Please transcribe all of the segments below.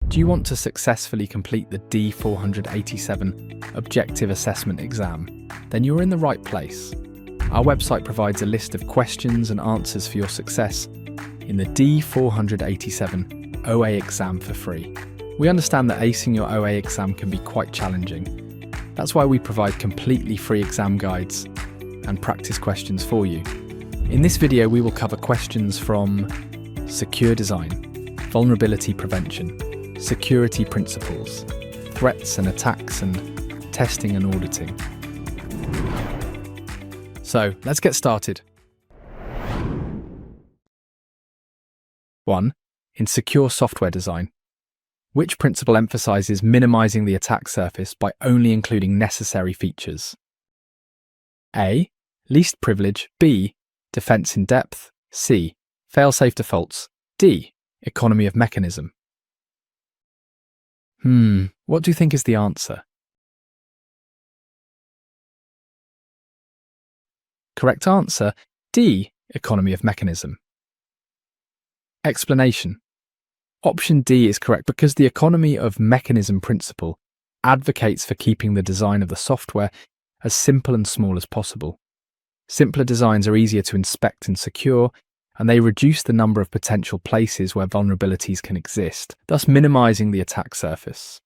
Do you want to successfully complete the D487 Objective Assessment Exam? Then you're in the right place. Our website provides a list of questions and answers for your success in the D487 OA Exam for free. We understand that acing your OA exam can be quite challenging. That's why we provide completely free exam guides and practice questions for you. In this video, we will cover questions from secure design, vulnerability prevention, security principles, threats and attacks, and testing and auditing. So, let's get started. 1. In secure software design, which principle emphasizes minimizing the attack surface by only including necessary features? A. Least privilege. B. Defense in depth. C. Fail-safe defaults. D. Economy of mechanism. What do you think is the answer? Correct answer, D. Economy of mechanism. Explanation. Option D is correct because the economy of mechanism principle advocates for keeping the design of the software as simple and small as possible. Simpler designs are easier to inspect and secure, and they reduce the number of potential places where vulnerabilities can exist, thus minimizing the attack surface.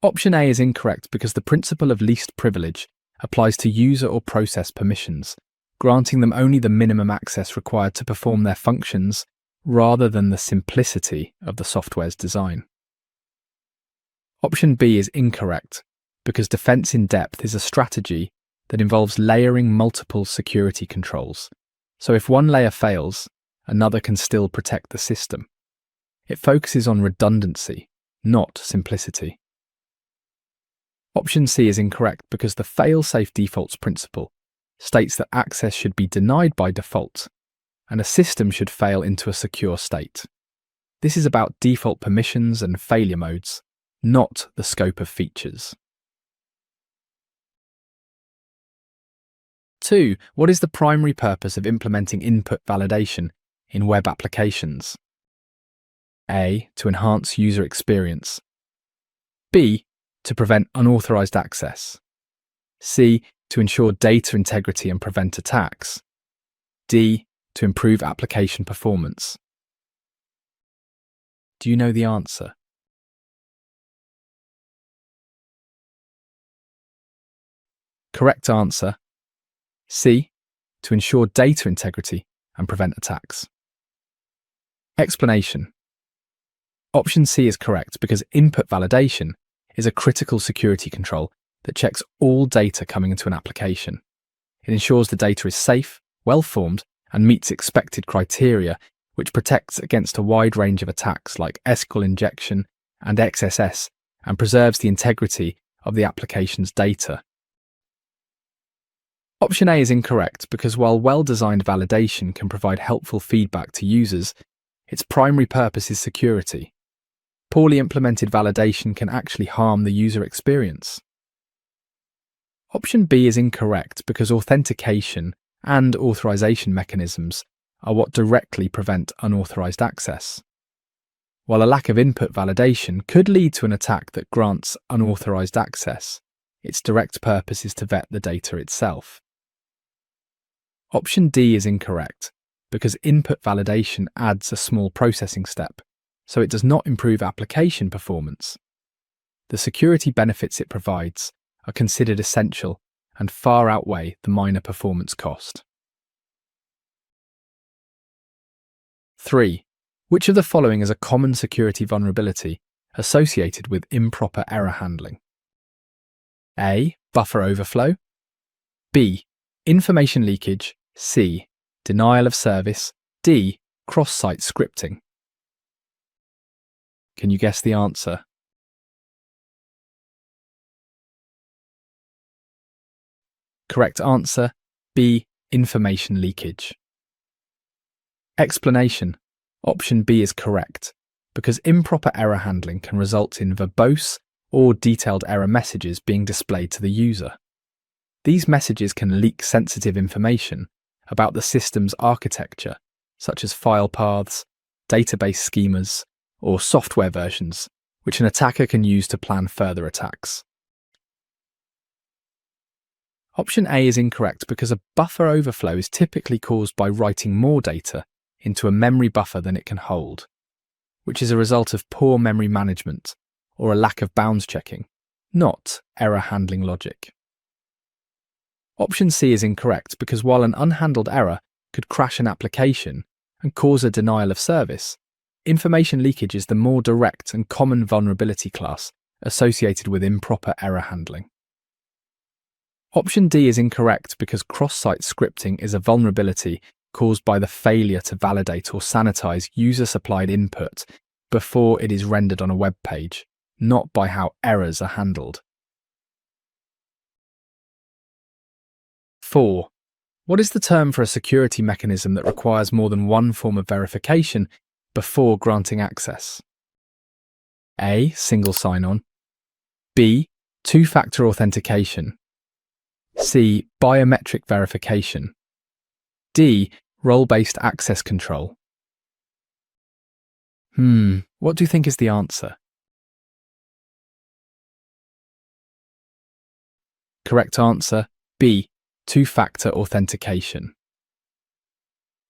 Option A is incorrect because the principle of least privilege applies to user or process permissions, granting them only the minimum access required to perform their functions rather than the simplicity of the software's design. Option B is incorrect because defense in depth is a strategy that involves layering multiple security controls. So if one layer fails, another can still protect the system. It focuses on redundancy, not simplicity. Option C is incorrect because the fail-safe defaults principle states that access should be denied by default, and a system should fail into a secure state. This is about default permissions and failure modes, not the scope of features. 2. What is the primary purpose of implementing input validation in web applications? A. To enhance user experience. B. To prevent unauthorized access. C. To ensure data integrity and prevent attacks. D. To improve application performance. Do you know the answer? Correct answer, C. To ensure data integrity and prevent attacks. Explanation. Option C is correct because input validation is a critical security control that checks all data coming into an application. It ensures the data is safe, well-formed, and meets expected criteria, which protects against a wide range of attacks like SQL injection and XSS, and preserves the integrity of the application's data. Option A is incorrect because while well-designed validation can provide helpful feedback to users, its primary purpose is security. Poorly implemented validation can actually harm the user experience. Option B is incorrect because authentication and authorization mechanisms are what directly prevent unauthorized access. While a lack of input validation could lead to an attack that grants unauthorized access, its direct purpose is to vet the data itself. Option D is incorrect because input validation adds a small processing step, so it does not improve application performance. The security benefits it provides are considered essential and far outweigh the minor performance cost. 3. Which of the following is a common security vulnerability associated with improper error handling? A. Buffer overflow. B. Information leakage. C. Denial of service. D. Cross-site scripting. Can you guess the answer? Correct answer, B. Information leakage. Explanation. Option B is correct because improper error handling can result in verbose or detailed error messages being displayed to the user. These messages can leak sensitive information about the system's architecture, such as file paths, database schemas, or software versions, which an attacker can use to plan further attacks. Option A is incorrect because a buffer overflow is typically caused by writing more data into a memory buffer than it can hold, which is a result of poor memory management or a lack of bounds checking, not error handling logic. Option C is incorrect because while an unhandled error could crash an application and cause a denial of service, information leakage is the more direct and common vulnerability class associated with improper error handling. Option D is incorrect because cross-site scripting is a vulnerability caused by the failure to validate or sanitize user-supplied input before it is rendered on a web page, not by how errors are handled. 4. What is the term for a security mechanism that requires more than one form of verification before granting access? A. Single sign-on. B. Two-factor authentication. C. Biometric verification. D. Role-based access control. What do you think is the answer? Correct answer, B. Two-factor authentication.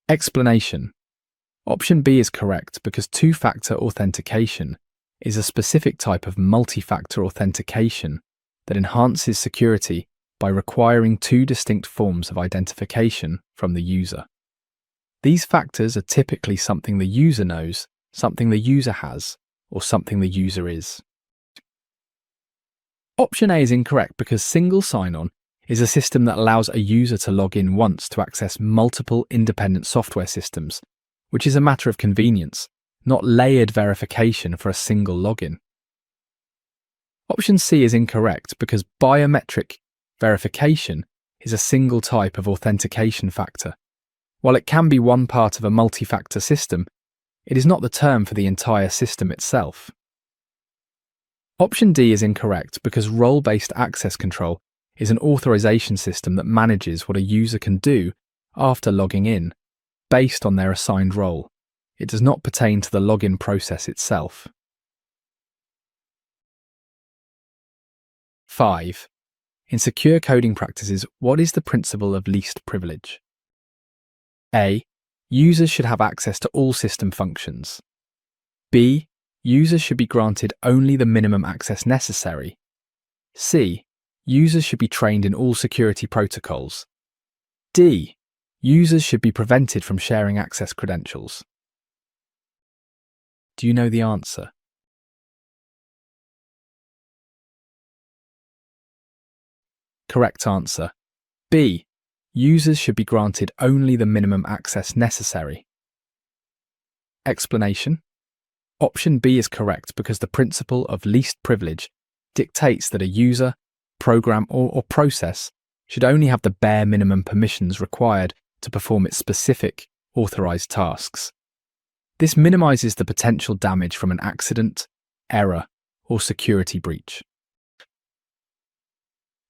Explanation. Option B is correct because two-factor authentication is a specific type of multi-factor authentication that enhances security by requiring two distinct forms of identification from the user. These factors are typically something the user knows, something the user has, or something the user is. Option A is incorrect because single sign-on is a system that allows a user to log in once to access multiple independent software systems, which is a matter of convenience, not layered verification for a single login. Option C is incorrect because biometric verification is a single type of authentication factor. While it can be one part of a multi-factor system, it is not the term for the entire system itself. Option D is incorrect because role-based access control is an authorization system that manages what a user can do after logging in, based on their assigned role. It does not pertain to the login process itself. 5. In secure coding practices, what is the principle of least privilege? A. Users should have access to all system functions. B. Users should be granted only the minimum access necessary. C. Users should be trained in all security protocols. D. Users should be prevented from sharing access credentials. Do you know the answer? Correct answer, B. Users should be granted only the minimum access necessary. Explanation. Option B is correct because the principle of least privilege dictates that a user, program, or process should only have the bare minimum permissions required to perform its specific, authorized tasks. This minimizes the potential damage from an accident, error, or security breach.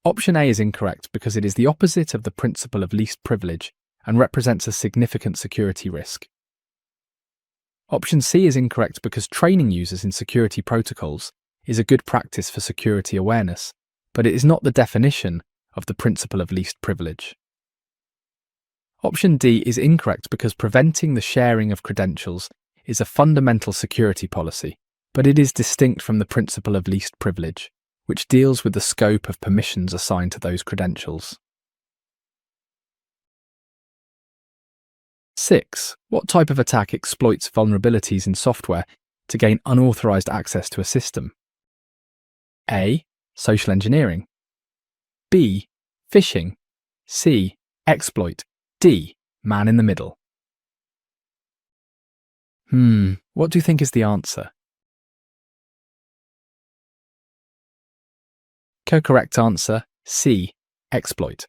Option A is incorrect because it is the opposite of the principle of least privilege and represents a significant security risk. Option C is incorrect because training users in security protocols is a good practice for security awareness, but it is not the definition of the principle of least privilege. Option D is incorrect because preventing the sharing of credentials is a fundamental security policy, but it is distinct from the principle of least privilege, which deals with the scope of permissions assigned to those credentials. 6. What type of attack exploits vulnerabilities in software to gain unauthorized access to a system? A. Social engineering. B. Phishing. C. Exploit. D. Man in the middle. What do you think is the answer? Correct answer, C. Exploit.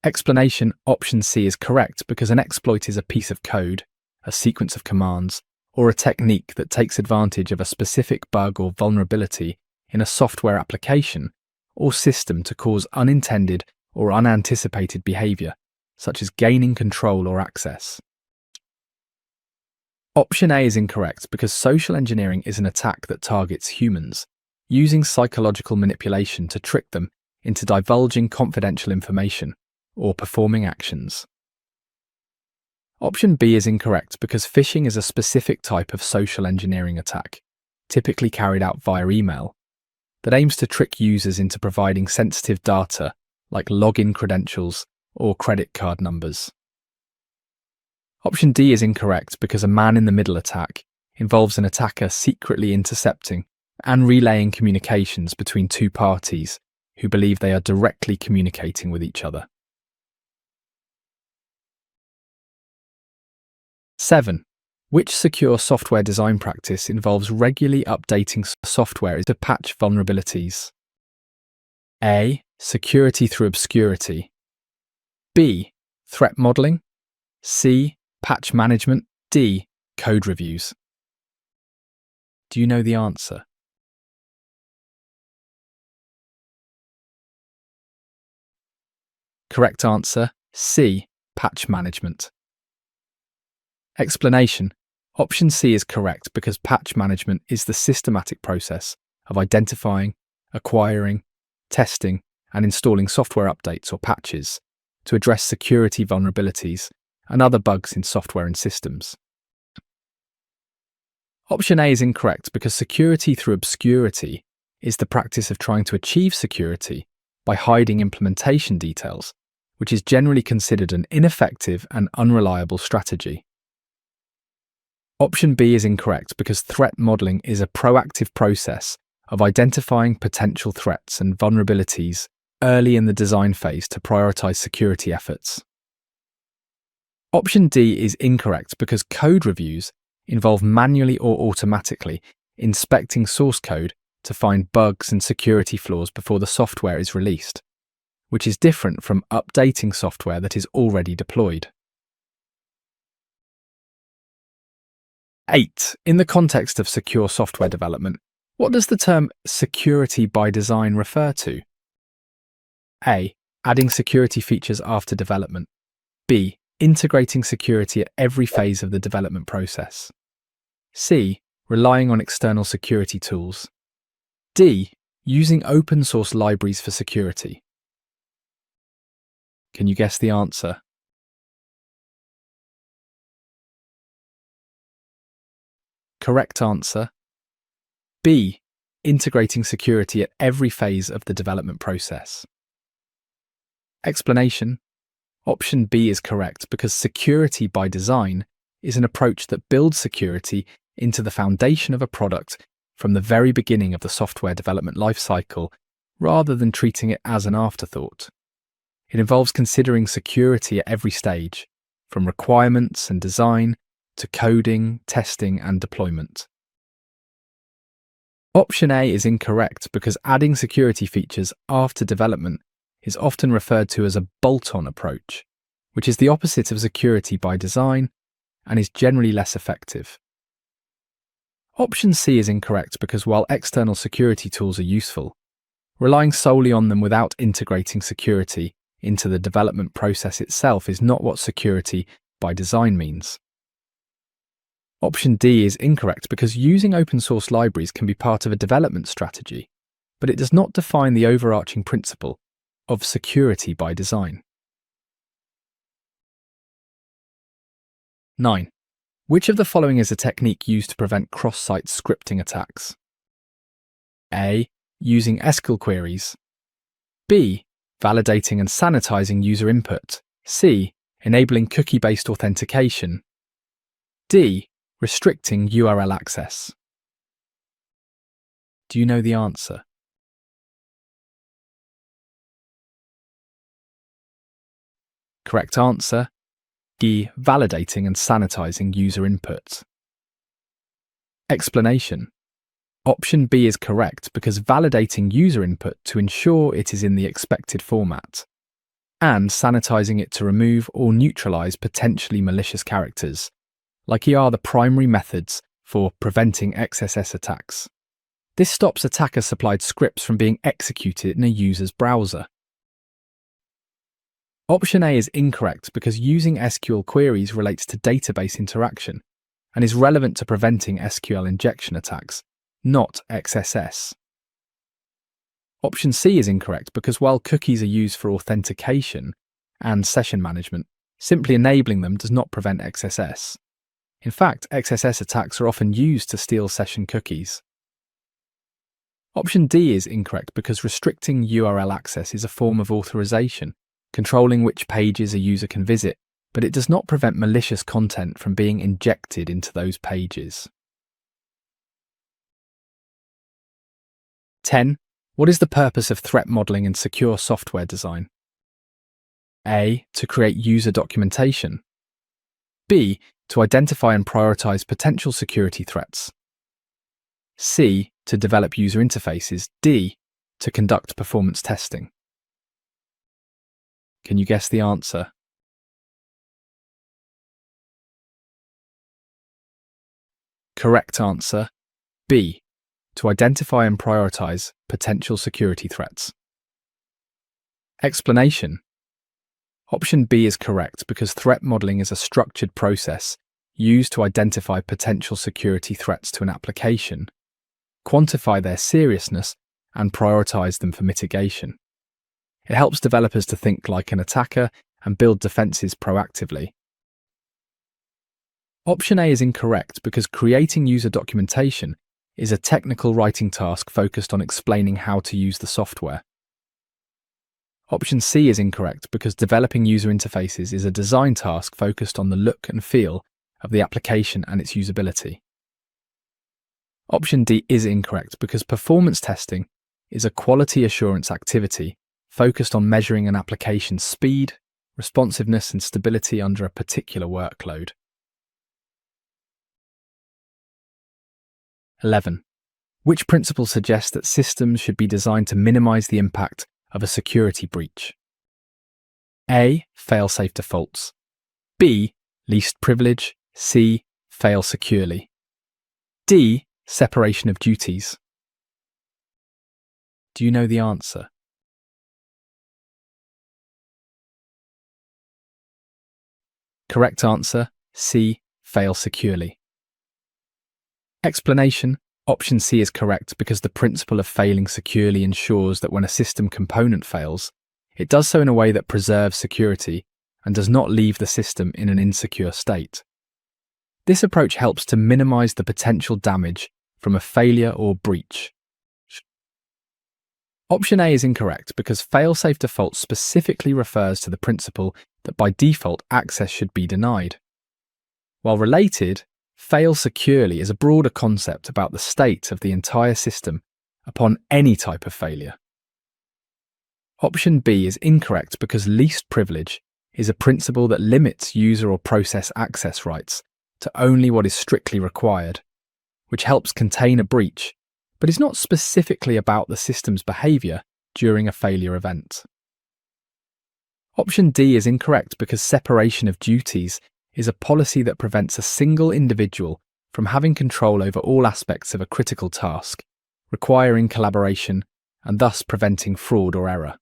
Explanation. Option C is correct because an exploit is a piece of code, a sequence of commands, or a technique that takes advantage of a specific bug or vulnerability in a software application or system to cause unintended or unanticipated behavior, such as gaining control or access. Option A is incorrect because social engineering is an attack that targets humans, using psychological manipulation to trick them into divulging confidential information or performing actions. Option B is incorrect because phishing is a specific type of social engineering attack, typically carried out via email, that aims to trick users into providing sensitive data like login credentials or credit card numbers. Option D is incorrect because a man-in-the-middle attack involves an attacker secretly intercepting and relaying communications between two parties who believe they are directly communicating with each other. 7. Which secure software design practice involves regularly updating software to patch vulnerabilities? A. Security through obscurity. B. Threat modeling. C. Patch management. D. Code reviews. Do you know the answer? Correct answer, C. Patch management. Explanation. Option C is correct because patch management is the systematic process of identifying, acquiring, testing, and installing software updates or patches to address security vulnerabilities and other bugs in software and systems. Option A is incorrect because security through obscurity is the practice of trying to achieve security by hiding implementation details, which is generally considered an ineffective and unreliable strategy. Option B is incorrect because threat modeling is a proactive process of identifying potential threats and vulnerabilities early in the design phase to prioritize security efforts. Option D is incorrect because code reviews involve manually or automatically inspecting source code to find bugs and security flaws before the software is released, which is different from updating software that is already deployed. 8. In the context of secure software development, what does the term security by design refer to? A. Adding security features after development. B. Integrating security at every phase of the development process. C. Relying on external security tools. D. Using open source libraries for security. Can you guess the answer? Correct answer. B. Integrating security at every phase of the development process. Explanation. Option B is correct because security by design is an approach that builds security into the foundation of a product from the very beginning of the software development lifecycle, rather than treating it as an afterthought. It involves considering security at every stage, from requirements and design to coding, testing, and deployment. Option A is incorrect because adding security features after development is often referred to as a bolt-on approach, which is the opposite of security by design and is generally less effective. Option C is incorrect because while external security tools are useful, relying solely on them without integrating security into the development process itself is not what security by design means. Option D is incorrect because using open source libraries can be part of a development strategy, but it does not define the overarching principle of security by design. 9. Which of the following is a technique used to prevent cross-site scripting attacks? A. Using SQL queries. B. Validating and sanitizing user input. C. Enabling cookie-based authentication. D. Restricting URL access. Do you know the answer? Correct answer, D. Validating and sanitizing user input. Explanation. Option B is correct because validating user input to ensure it is in the expected format, and sanitizing it to remove or neutralize potentially malicious characters, are the primary methods for preventing XSS attacks. This stops attacker-supplied scripts from being executed in a user's browser. Option A is incorrect because using SQL queries relates to database interaction, and is relevant to preventing SQL injection attacks, not XSS. Option C is incorrect because while cookies are used for authentication and session management, simply enabling them does not prevent XSS. In fact, XSS attacks are often used to steal session cookies. Option D is incorrect because restricting URL access is a form of authorization, controlling which pages a user can visit, but it does not prevent malicious content from being injected into those pages. 10. What is the purpose of threat modeling in secure software design? A. To create user documentation. B. To identify and prioritize potential security threats. C. To develop user interfaces. D. To conduct performance testing. Can you guess the answer? Correct answer, B. To identify and prioritize potential security threats. Explanation. Option B is correct because threat modeling is a structured process used to identify potential security threats to an application, quantify their seriousness, and prioritize them for mitigation. It helps developers to think like an attacker and build defenses proactively. Option A is incorrect because creating user documentation is a technical writing task focused on explaining how to use the software. Option C is incorrect because developing user interfaces is a design task focused on the look and feel of the application and its usability. Option D is incorrect because performance testing is a quality assurance activity focused on measuring an application's speed, responsiveness, and stability under a particular workload. 11. Which principle suggests that systems should be designed to minimize the impact of a security breach? A. Fail-safe defaults. B. Least privilege. C. Fail securely. D. Separation of duties. Do you know the answer? Correct answer, C. Fail securely. Explanation. Option C is correct because the principle of failing securely ensures that when a system component fails, it does so in a way that preserves security and does not leave the system in an insecure state. This approach helps to minimize the potential damage from a failure or breach. Option A is incorrect because fail-safe default specifically refers to the principle that by default access should be denied. While related, fail securely is a broader concept about the state of the entire system upon any type of failure. Option B is incorrect because least privilege is a principle that limits user or process access rights to only what is strictly required, which helps contain a breach, but is not specifically about the system's behavior during a failure event. Option D is incorrect because separation of duties is a policy that prevents a single individual from having control over all aspects of a critical task, requiring collaboration and thus preventing fraud or error.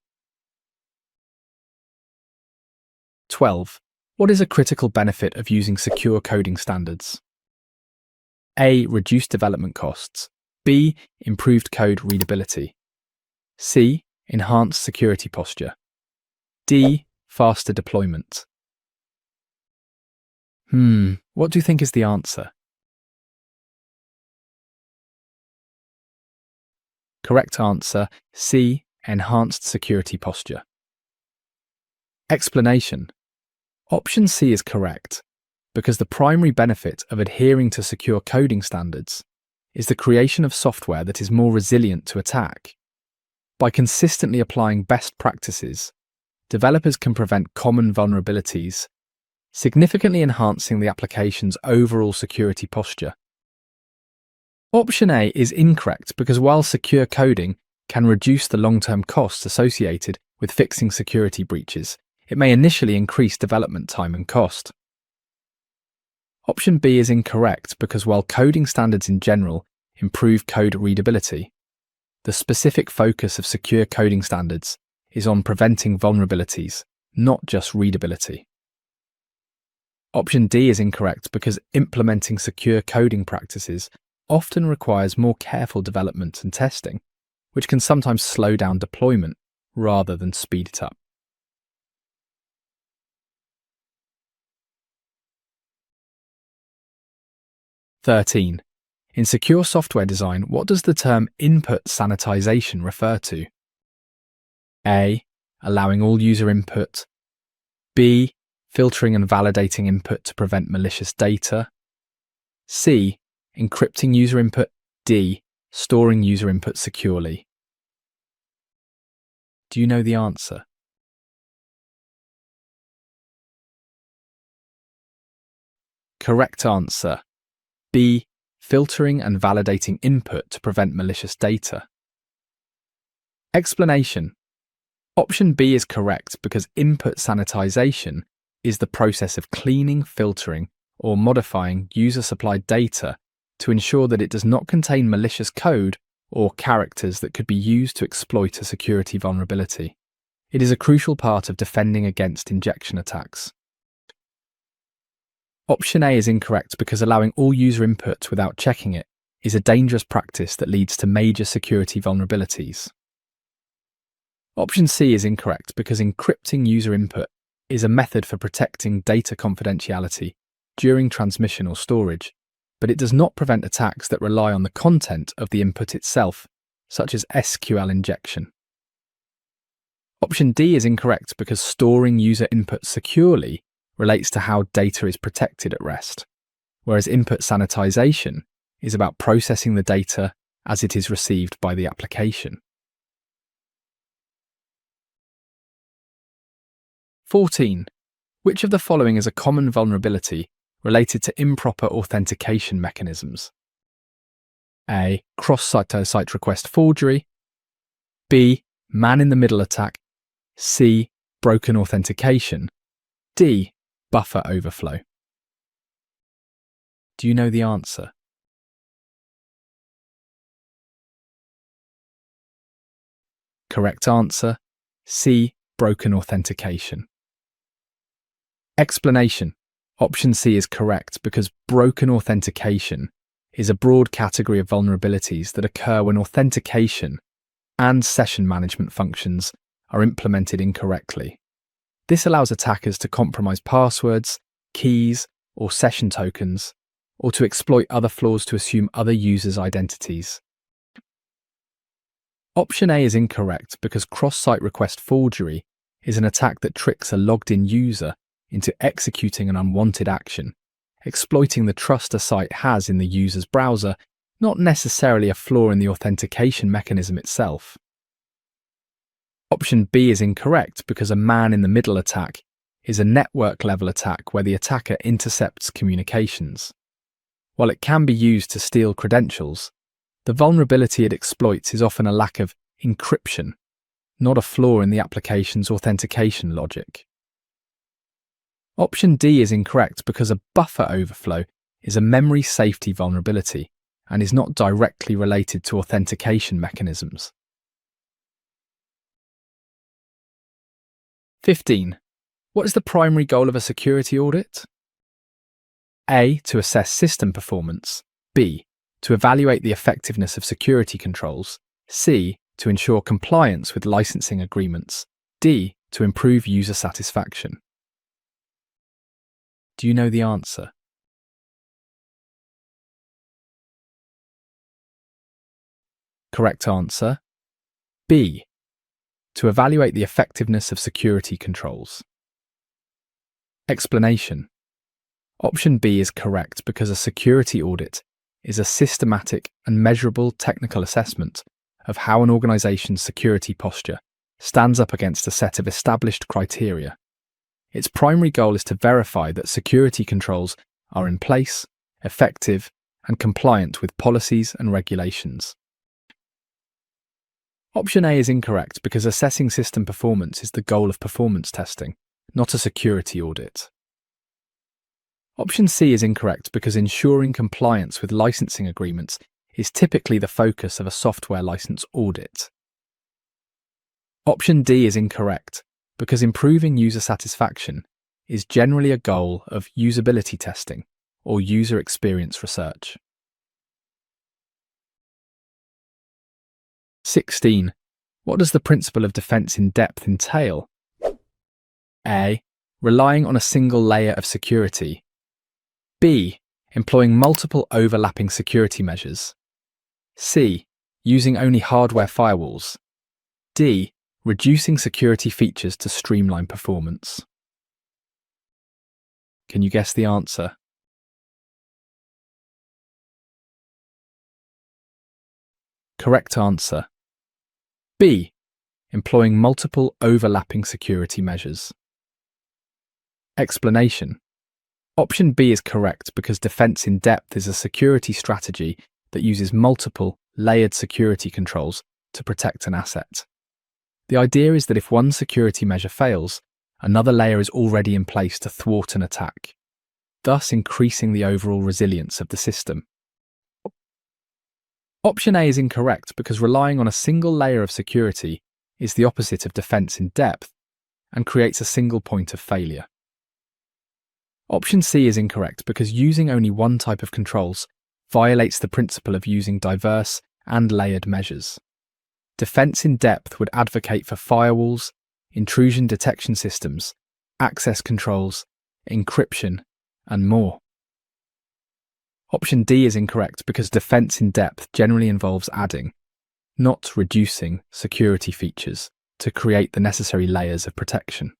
12. What is a critical benefit of using secure coding standards? A. Reduced development costs. B. Improved code readability. C. Enhanced security posture. D. Faster deployment. What do you think is the answer? Correct answer, C. Enhanced security posture. Explanation. Option C is correct because the primary benefit of adhering to secure coding standards is the creation of software that is more resilient to attack. By consistently applying best practices, developers can prevent common vulnerabilities, significantly enhancing the application's overall security posture. Option A is incorrect because while secure coding can reduce the long-term costs associated with fixing security breaches, it may initially increase development time and cost. Option B is incorrect because while coding standards in general improve code readability, the specific focus of secure coding standards is on preventing vulnerabilities, not just readability. Option D is incorrect because implementing secure coding practices often requires more careful development and testing, which can sometimes slow down deployment rather than speed it up. (13) In secure software design, what does the term input sanitization refer to? A. Allowing all user input. B. Filtering and validating input to prevent malicious data. C. Encrypting user input. D. Storing user input securely. Do you know the answer? Correct answer. B. Filtering and validating input to prevent malicious data. Explanation. Option B is correct because input sanitization is the process of cleaning, filtering, or modifying user-supplied data to ensure that it does not contain malicious code or characters that could be used to exploit a security vulnerability. It is a crucial part of defending against injection attacks. Option A is incorrect because allowing all user input without checking it is a dangerous practice that leads to major security vulnerabilities. Option C is incorrect because encrypting user input is a method for protecting data confidentiality during transmission or storage, but it does not prevent attacks that rely on the content of the input itself, such as SQL injection. Option D is incorrect because storing user input securely relates to how data is protected at rest, whereas input sanitization is about processing the data as it is received by the application. 14. Which of the following is a common vulnerability related to improper authentication mechanisms? A. Cross-site request forgery. B. Man-in-the-middle attack. C. Broken authentication. D. Buffer overflow. Do you know the answer? Correct answer. C. Broken authentication. Explanation. Option C is correct because broken authentication is a broad category of vulnerabilities that occur when authentication and session management functions are implemented incorrectly. This allows attackers to compromise passwords, keys, or session tokens, or to exploit other flaws to assume other users' identities. Option A is incorrect because cross-site request forgery is an attack that tricks a logged-in user into executing an unwanted action, exploiting the trust a site has in the user's browser, not necessarily a flaw in the authentication mechanism itself. Option B is incorrect because a man-in-the-middle attack is a network-level attack where the attacker intercepts communications. While it can be used to steal credentials, the vulnerability it exploits is often a lack of encryption, not a flaw in the application's authentication logic. Option D is incorrect because a buffer overflow is a memory safety vulnerability and is not directly related to authentication mechanisms. 15. What is the primary goal of a security audit? A. To assess system performance. B. To evaluate the effectiveness of security controls. C. To ensure compliance with licensing agreements. D. To improve user satisfaction. Do you know the answer? Correct answer. B. To evaluate the effectiveness of security controls. Explanation. Option B is correct because a security audit is a systematic and measurable technical assessment of how an organization's security posture stands up against a set of established criteria. Its primary goal is to verify that security controls are in place, effective, and compliant with policies and regulations. Option A is incorrect because assessing system performance is the goal of performance testing, not a security audit. Option C is incorrect because ensuring compliance with licensing agreements is typically the focus of a software license audit. Option D is incorrect because improving user satisfaction is generally a goal of usability testing or user experience research. 16. What does the principle of defense in depth entail? A. Relying on a single layer of security. B. Employing multiple overlapping security measures. C. Using only hardware firewalls. D. Reducing security features to streamline performance. Can you guess the answer? Correct answer. B. Employing multiple overlapping security measures. Explanation. Option B is correct because defense in depth is a security strategy that uses multiple, layered security controls to protect an asset. The idea is that if one security measure fails, another layer is already in place to thwart an attack, thus increasing the overall resilience of the system. Option A is incorrect because relying on a single layer of security is the opposite of defense in depth and creates a single point of failure. Option C is incorrect because using only one type of controls violates the principle of using diverse and layered measures. Defense in depth would advocate for firewalls, intrusion detection systems, access controls, encryption, and more. Option D is incorrect because defense in depth generally involves adding, not reducing, security features to create the necessary layers of protection.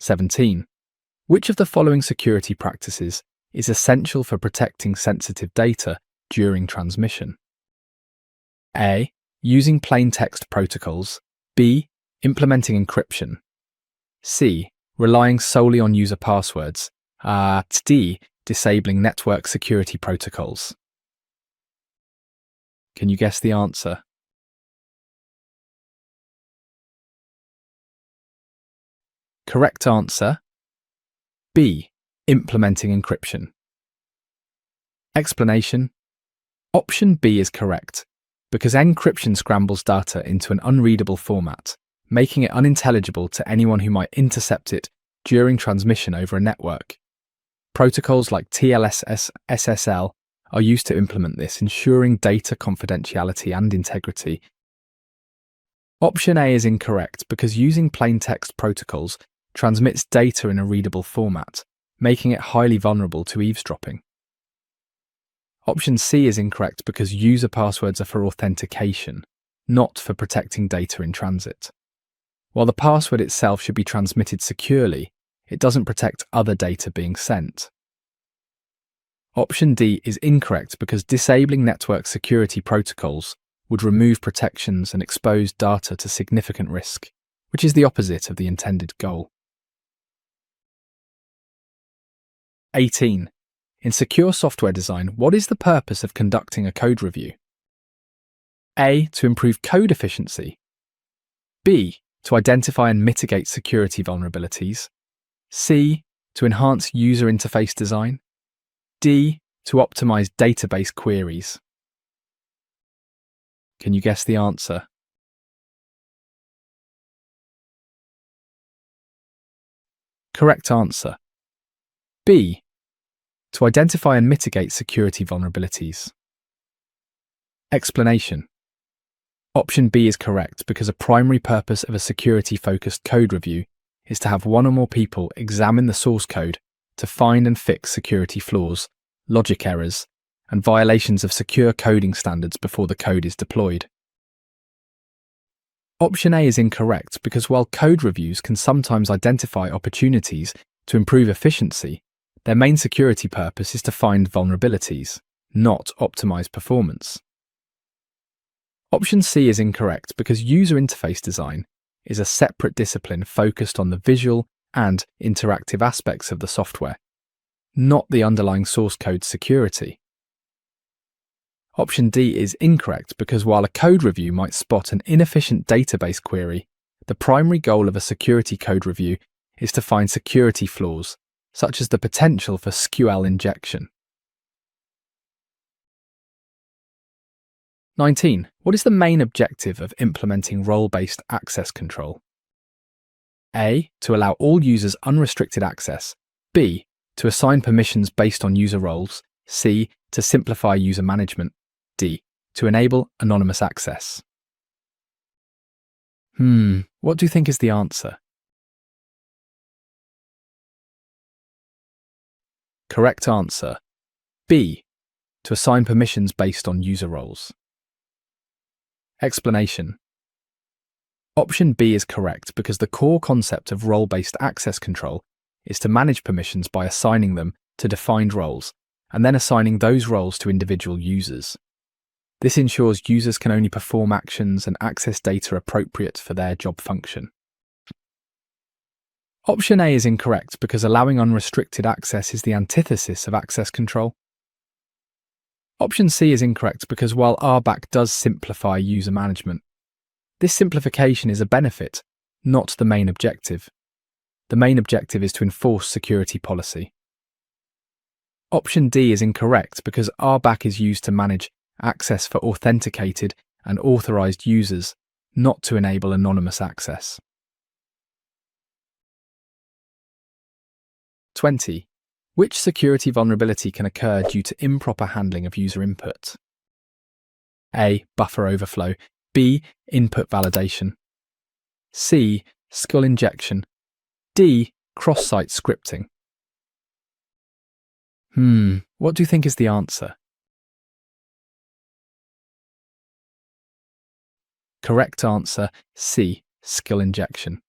17. Which of the following security practices is essential for protecting sensitive data during transmission? A. Using plain text protocols. B. Implementing encryption. C. Relying solely on user passwords. D. Disabling network security protocols. Can you guess the answer? Correct answer. B. Implementing encryption. Explanation. Option B is correct because encryption scrambles data into an unreadable format, making it unintelligible to anyone who might intercept it during transmission over a network. Protocols like TLS SSL are used to implement this, ensuring data confidentiality and integrity. Option A is incorrect because using plain text protocols transmits data in a readable format, making it highly vulnerable to eavesdropping. Option C is incorrect because user passwords are for authentication, not for protecting data in transit. While the password itself should be transmitted securely, it doesn't protect other data being sent. Option D is incorrect because disabling network security protocols would remove protections and expose data to significant risk, which is the opposite of the intended goal. 18. In secure software design, what is the purpose of conducting a code review? A. To improve code efficiency. B. To identify and mitigate security vulnerabilities. C. To enhance user interface design. D. To optimize database queries. Can you guess the answer? Correct answer. B. To identify and mitigate security vulnerabilities. Explanation. Option B is correct because a primary purpose of a security-focused code review is to have one or more people examine the source code to find and fix security flaws, logic errors, and violations of secure coding standards before the code is deployed. Option A is incorrect because while code reviews can sometimes identify opportunities to improve efficiency, their main security purpose is to find vulnerabilities, not optimize performance. Option C is incorrect because user interface design is a separate discipline focused on the visual and interactive aspects of the software, not the underlying source code security. Option D is incorrect because while a code review might spot an inefficient database query, the primary goal of a security code review is to find security flaws, such as the potential for SQL injection. 19. What is the main objective of implementing role-based access control? A. To allow all users unrestricted access. B. To assign permissions based on user roles. C. To simplify user management. D. To enable anonymous access. What do you think is the answer? Correct answer. B. To assign permissions based on user roles. Explanation. Option B is correct because the core concept of role-based access control is to manage permissions by assigning them to defined roles and then assigning those roles to individual users. This ensures users can only perform actions and access data appropriate for their job function. Option A is incorrect because allowing unrestricted access is the antithesis of access control. Option C is incorrect because while RBAC does simplify user management, this simplification is a benefit, not the main objective. The main objective is to enforce security policy. Option D is incorrect because RBAC is used to manage access for authenticated and authorized users, not to enable anonymous access. 20. Which security vulnerability can occur due to improper handling of user input? A. Buffer overflow. B. Input validation. C. Skull injection. D. Cross-site scripting. What do you think is the answer? Correct answer, C. Skill injection.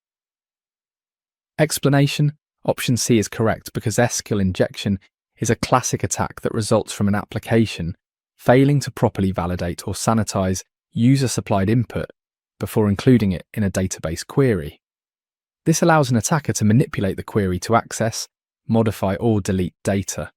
Explanation. Option C is correct because skill injection is a classic attack that results from an application failing to properly validate or sanitize user-supplied input before including it in a database query. This allows an attacker to manipulate the query to access, modify or delete data.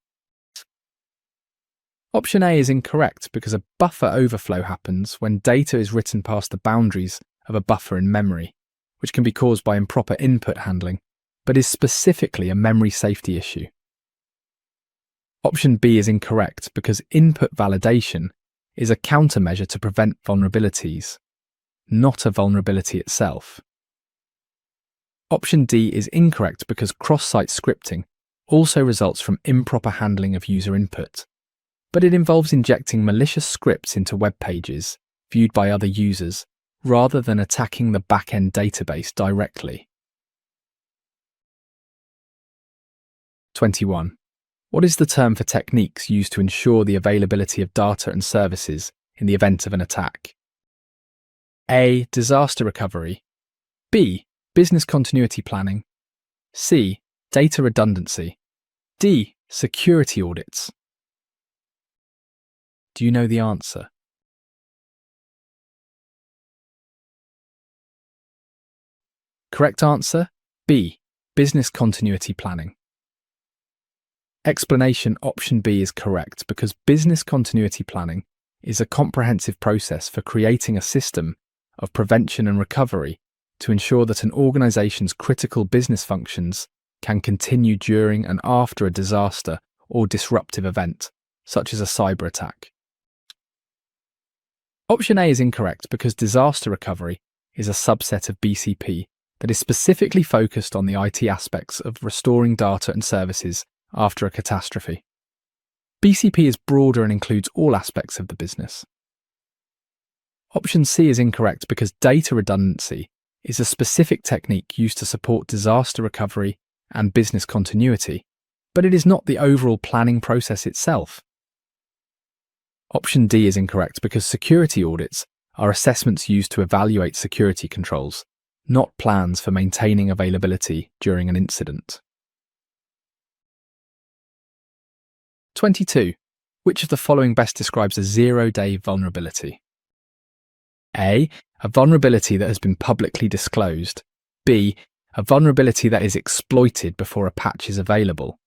Option A is incorrect because a buffer overflow happens when data is written past the boundaries of a buffer in memory, which can be caused by improper input handling, but is specifically a memory safety issue. Option B is incorrect because input validation is a countermeasure to prevent vulnerabilities, not a vulnerability itself. Option D is incorrect because cross-site scripting also results from improper handling of user input, but it involves injecting malicious scripts into web pages viewed by other users rather than attacking the back-end database directly. 21. What is the term for techniques used to ensure the availability of data and services in the event of an attack? A. Disaster recovery. B. Business continuity planning. C. Data redundancy. D. Security audits. Do you know the answer? Correct answer, B. Business continuity planning. Explanation. Option B is correct because business continuity planning is a comprehensive process for creating a system of prevention and recovery to ensure that an organization's critical business functions can continue during and after a disaster or disruptive event, such as a cyber attack. Option A is incorrect because disaster recovery is a subset of BCP that is specifically focused on the IT aspects of restoring data and services after a catastrophe. BCP is broader and includes all aspects of the business. Option C is incorrect because data redundancy is a specific technique used to support disaster recovery and business continuity, but it is not the overall planning process itself. Option D is incorrect because security audits are assessments used to evaluate security controls, not plans for maintaining availability during an incident. 22. Which of the following best describes a zero-day vulnerability? A. A vulnerability that has been publicly disclosed. B. A vulnerability that is exploited before a patch is available.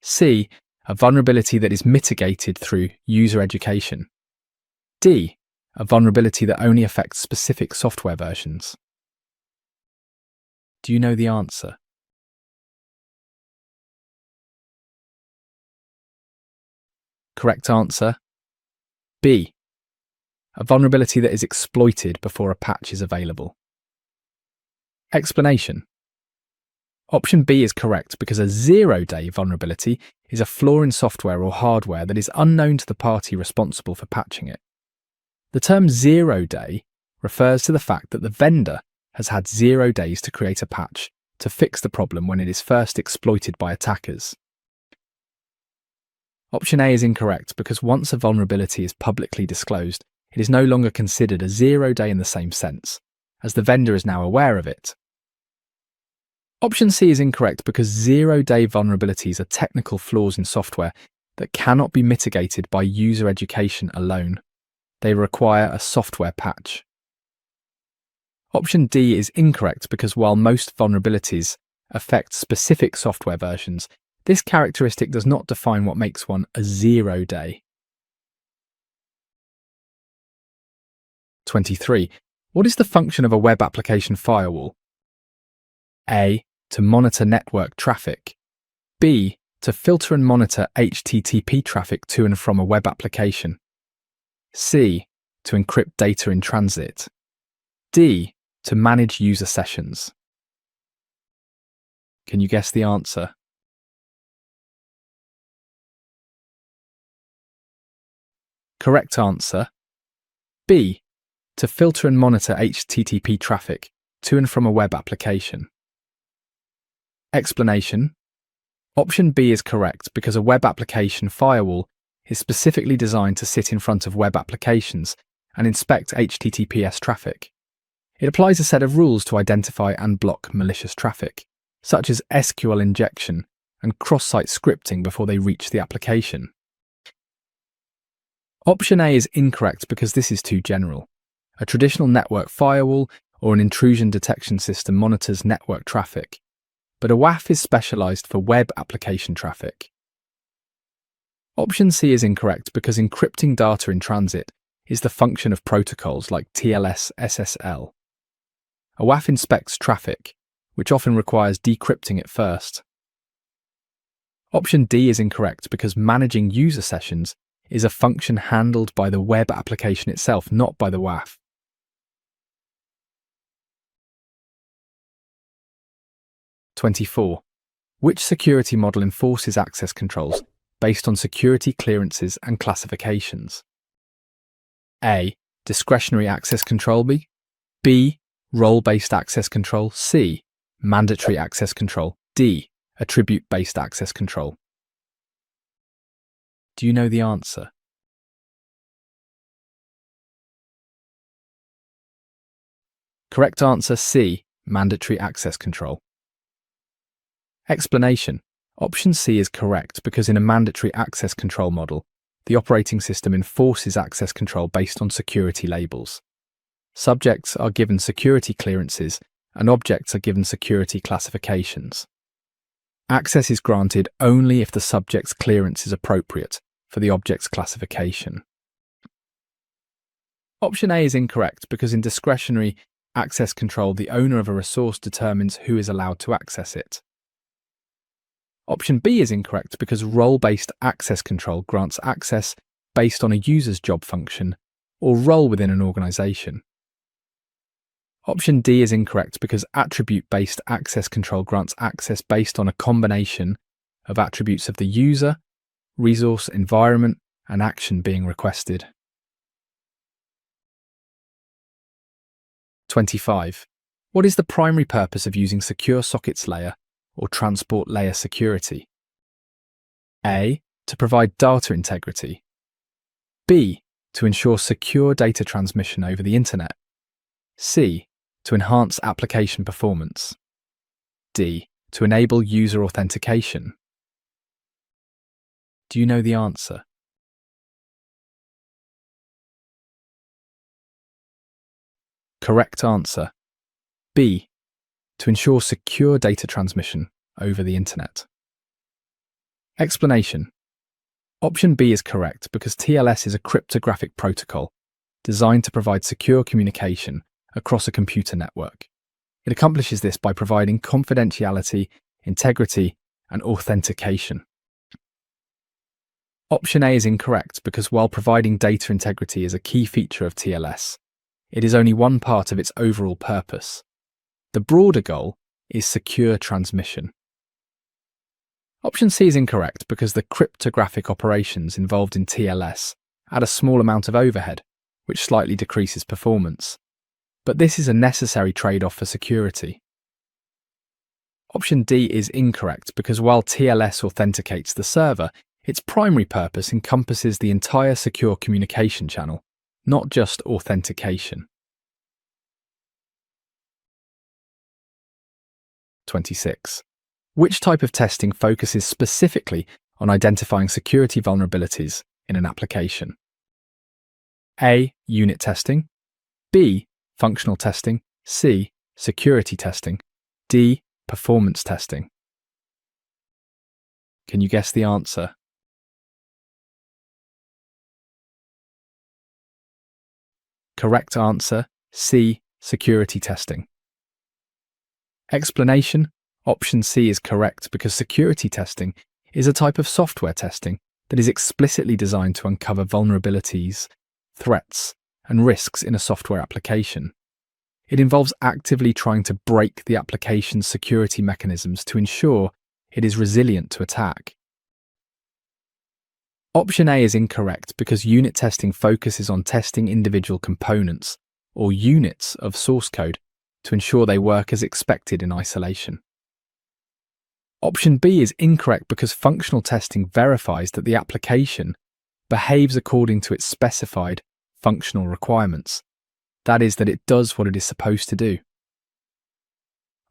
C. A vulnerability that is mitigated through user education. D. A vulnerability that only affects specific software versions. Do you know the answer? Correct answer, B. A vulnerability that is exploited before a patch is available. Explanation. Option B is correct because a zero-day vulnerability is a flaw in software or hardware that is unknown to the party responsible for patching it. The term zero-day refers to the fact that the vendor has had 0 days to create a patch to fix the problem when it is first exploited by attackers. Option A is incorrect because once a vulnerability is publicly disclosed, it is no longer considered a 0 day in the same sense, as the vendor is now aware of it. Option C is incorrect because 0 day vulnerabilities are technical flaws in software that cannot be mitigated by user education alone. They require a software patch. Option D is incorrect because while most vulnerabilities affect specific software versions, this characteristic does not define what makes one a 0 day. 23. What is the function of a web application firewall? A. To monitor network traffic. B. To filter and monitor HTTP traffic to and from a web application. C. To encrypt data in transit. D. To manage user sessions. Can you guess the answer? Correct answer. B. To filter and monitor HTTP traffic to and from a web application. Explanation. Option B is correct because a web application firewall is specifically designed to sit in front of web applications and inspect HTTPS traffic. It applies a set of rules to identify and block malicious traffic, such as SQL injection and cross-site scripting before they reach the application. Option A is incorrect because this is too general. A traditional network firewall or an intrusion detection system monitors network traffic, but a WAF is specialized for web application traffic. Option C is incorrect because encrypting data in transit is the function of protocols like TLS SSL. A WAF inspects traffic, which often requires decrypting it first. Option D is incorrect because managing user sessions is a function handled by the web application itself, not by the WAF. (24) Which security model enforces access controls based on security clearances and classifications? A. Discretionary access control. B. Role-based access control. C. Mandatory access control. D. Attribute-based access control. Do you know the answer? Correct answer C. Mandatory access control. Explanation. Option C is correct because in a mandatory access control model, the operating system enforces access control based on security labels. Subjects are given security clearances and objects are given security classifications. Access is granted only if the subject's clearance is appropriate for the object's classification. Option A is incorrect because in discretionary access control, the owner of a resource determines who is allowed to access it. Option B is incorrect because role-based access control grants access based on a user's job function or role within an organization. Option D is incorrect because attribute-based access control grants access based on a combination of attributes of the user, resource, environment, and action being requested. 25. What is the primary purpose of using secure sockets layer or transport layer security? A. To provide data integrity. B. To ensure secure data transmission over the internet. C. To enhance application performance. D. To enable user authentication. Do you know the answer? Correct answer. B. To ensure secure data transmission over the internet. Explanation. Option B is correct because TLS is a cryptographic protocol designed to provide secure communication across a computer network. It accomplishes this by providing confidentiality, integrity, and authentication. Option A is incorrect because while providing data integrity is a key feature of TLS, it is only one part of its overall purpose. The broader goal is secure transmission. Option C is incorrect because the cryptographic operations involved in TLS add a small amount of overhead, which slightly decreases performance. But this is a necessary trade-off for security. Option D is incorrect because while TLS authenticates the server, its primary purpose encompasses the entire secure communication channel, not just authentication. 26. Which type of testing focuses specifically on identifying security vulnerabilities in an application? A. Unit testing. B. Functional testing. C. Security testing. D. Performance testing. Can you guess the answer? Correct answer, C. Security testing. Explanation: Option C is correct because security testing is a type of software testing that is explicitly designed to uncover vulnerabilities, threats, and risks in a software application. It involves actively trying to break the application's security mechanisms to ensure it is resilient to attack. Option A is incorrect because unit testing focuses on testing individual components, or units, of source code to ensure they work as expected in isolation. Option B is incorrect because functional testing verifies that the application behaves according to its specified functional requirements. That is, that it does what it is supposed to do.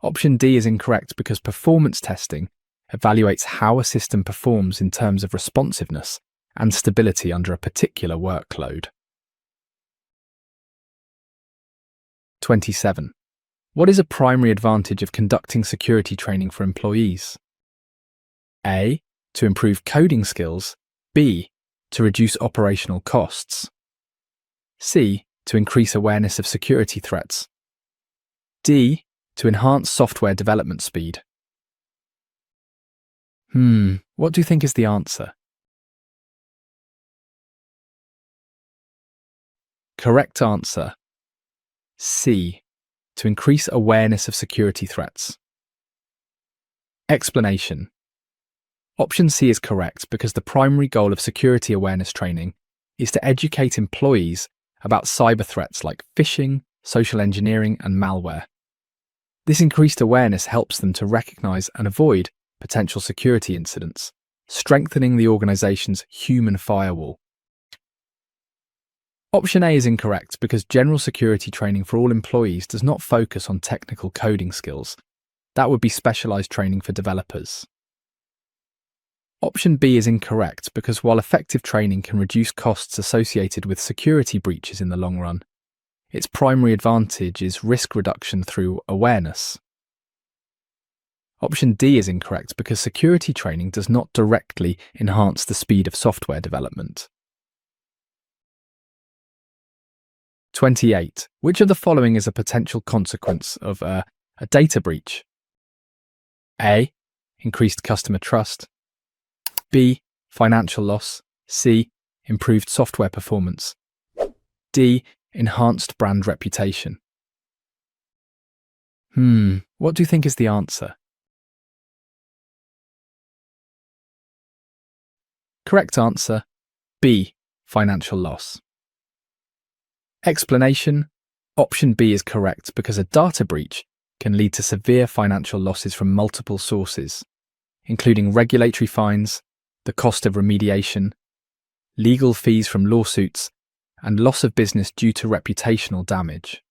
Option D is incorrect because performance testing evaluates how a system performs in terms of responsiveness and stability under a particular workload. 27. What is a primary advantage of conducting security training for employees? A. To improve coding skills. B. To reduce operational costs. C. To increase awareness of security threats. D. To enhance software development speed. What do you think is the answer? Correct answer, C. To increase awareness of security threats. Explanation: Option C is correct because the primary goal of security awareness training is to educate employees about cyber threats like phishing, social engineering, and malware. This increased awareness helps them to recognize and avoid potential security incidents, strengthening the organization's human firewall. Option A is incorrect because general security training for all employees does not focus on technical coding skills. That would be specialized training for developers. Option B is incorrect because while effective training can reduce costs associated with security breaches in the long run, its primary advantage is risk reduction through awareness. Option D is incorrect because security training does not directly enhance the speed of software development. 28. Which of the following is a potential consequence of a data breach? A. Increased customer trust. B. Financial loss. C. Improved software performance. D. Enhanced brand reputation. What do you think is the answer? Correct answer, B. Financial loss. Explanation: Option B is correct because a data breach can lead to severe financial losses from multiple sources, including regulatory fines, the cost of remediation, legal fees from lawsuits, and loss of business due to reputational damage.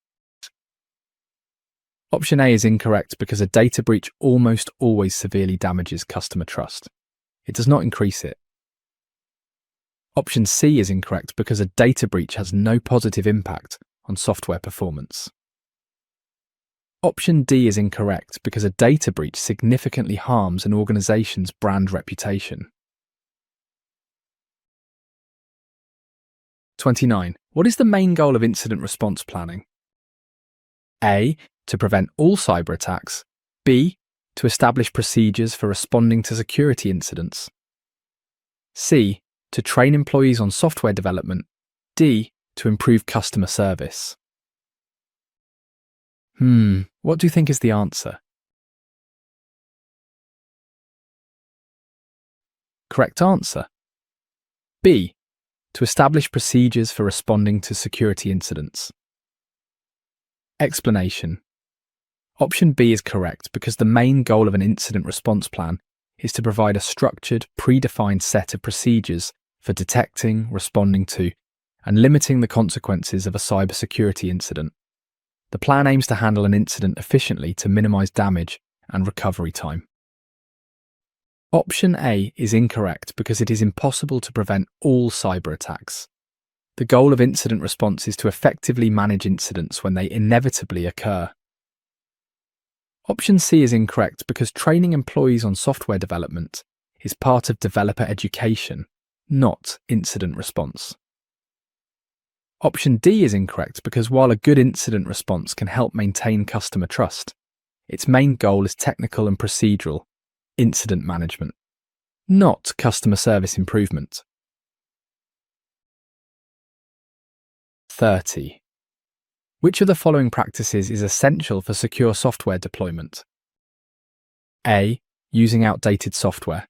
Option A is incorrect because a data breach almost always severely damages customer trust. It does not increase it. Option C is incorrect because a data breach has no positive impact on software performance. Option D is incorrect because a data breach significantly harms an organization's brand reputation. 29. What is the main goal of incident response planning? A. To prevent all cyber attacks. B. To establish procedures for responding to security incidents. C. To train employees on software development. D. To improve customer service. What do you think is the answer? Correct answer. B. To establish procedures for responding to security incidents. Explanation. Option B is correct because the main goal of an incident response plan is to provide a structured, predefined set of procedures for detecting, responding to, and limiting the consequences of a cybersecurity incident. The plan aims to handle an incident efficiently to minimize damage and recovery time. Option A is incorrect because it is impossible to prevent all cyber attacks. The goal of incident response is to effectively manage incidents when they inevitably occur. Option C is incorrect because training employees on software development is part of developer education, not incident response. Option D is incorrect because while a good incident response can help maintain customer trust, its main goal is technical and procedural incident management, not customer service improvement. 30. Which of the following practices is essential for secure software deployment? A. Using outdated software.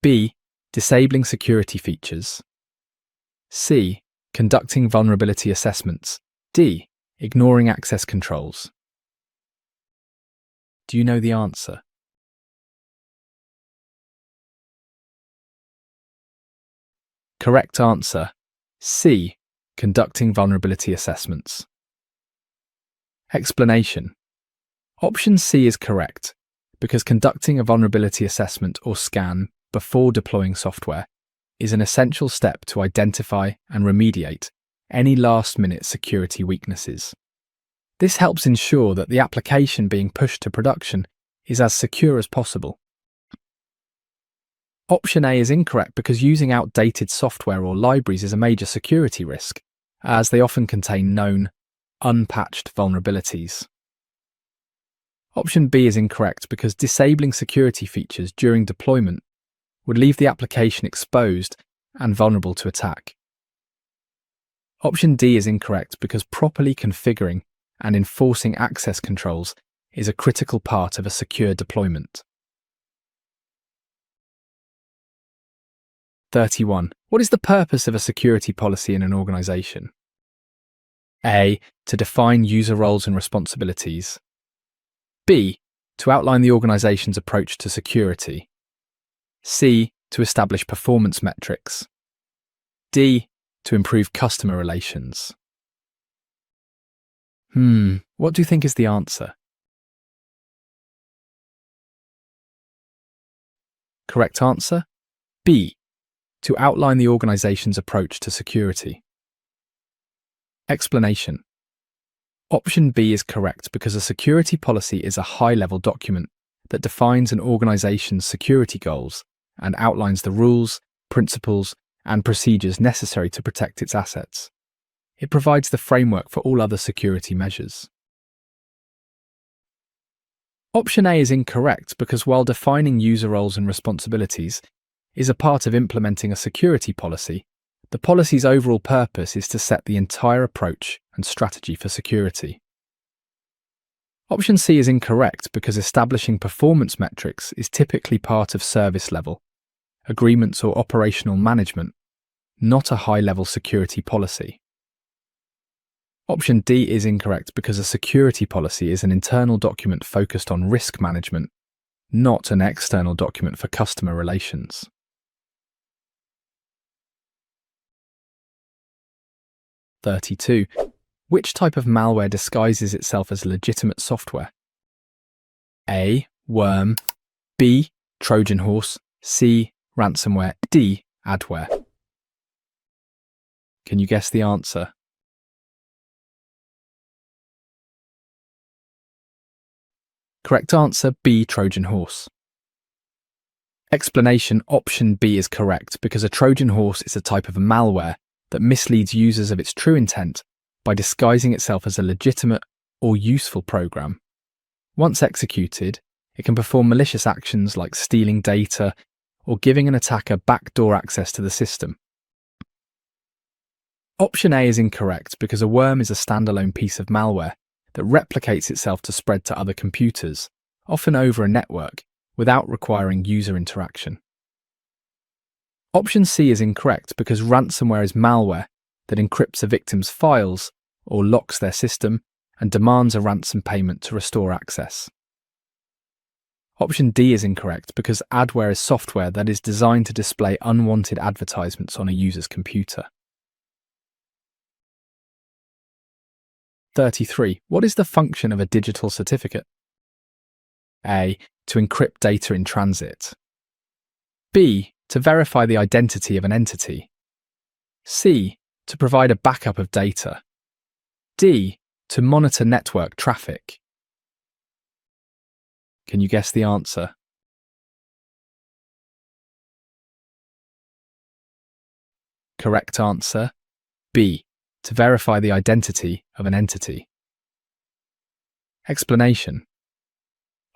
B. Disabling security features. C. Conducting vulnerability assessments. D. Ignoring access controls. Do you know the answer? Correct answer. C. Conducting vulnerability assessments. Explanation. Option C is correct because conducting a vulnerability assessment or scan before deploying software is an essential step to identify and remediate any last-minute security weaknesses. This helps ensure that the application being pushed to production is as secure as possible. Option A is incorrect because using outdated software or libraries is a major security risk, as they often contain known, unpatched vulnerabilities. Option B is incorrect because disabling security features during deployment would leave the application exposed and vulnerable to attack. Option D is incorrect because properly configuring and enforcing access controls is a critical part of a secure deployment. 31. What is the purpose of a security policy in an organization? A. To define user roles and responsibilities. B. To outline the organization's approach to security. C. To establish performance metrics. D. To improve customer relations. What do you think is the answer? Correct answer? B. To outline the organization's approach to security. Explanation. Option B is correct because a security policy is a high-level document that defines an organization's security goals and outlines the rules, principles, and procedures necessary to protect its assets. It provides the framework for all other security measures. Option A is incorrect because while defining user roles and responsibilities is a part of implementing a security policy, the policy's overall purpose is to set the entire approach and strategy for security. Option C is incorrect because establishing performance metrics is typically part of service level agreements or operational management, not a high-level security policy. Option D is incorrect because a security policy is an internal document focused on risk management, not an external document for customer relations. (32) Which type of malware disguises itself as legitimate software? A. Worm. B. Trojan horse. C. Ransomware. D. Adware. Can you guess the answer? Correct answer, B. Trojan horse. Explanation. Option B is correct because a Trojan horse is a type of malware that misleads users of its true intent by disguising itself as a legitimate or useful program. Once executed, it can perform malicious actions like stealing data or giving an attacker backdoor access to the system. Option A is incorrect because a worm is a standalone piece of malware that replicates itself to spread to other computers, often over a network, without requiring user interaction. Option C is incorrect because ransomware is malware that encrypts a victim's files or locks their system and demands a ransom payment to restore access. Option D is incorrect because adware is software that is designed to display unwanted advertisements on a user's computer. 33. What is the function of a digital certificate? A. To encrypt data in transit. B. To verify the identity of an entity. C. To provide a backup of data. D. To monitor network traffic. Can you guess the answer? Correct answer, B. To verify the identity of an entity. Explanation.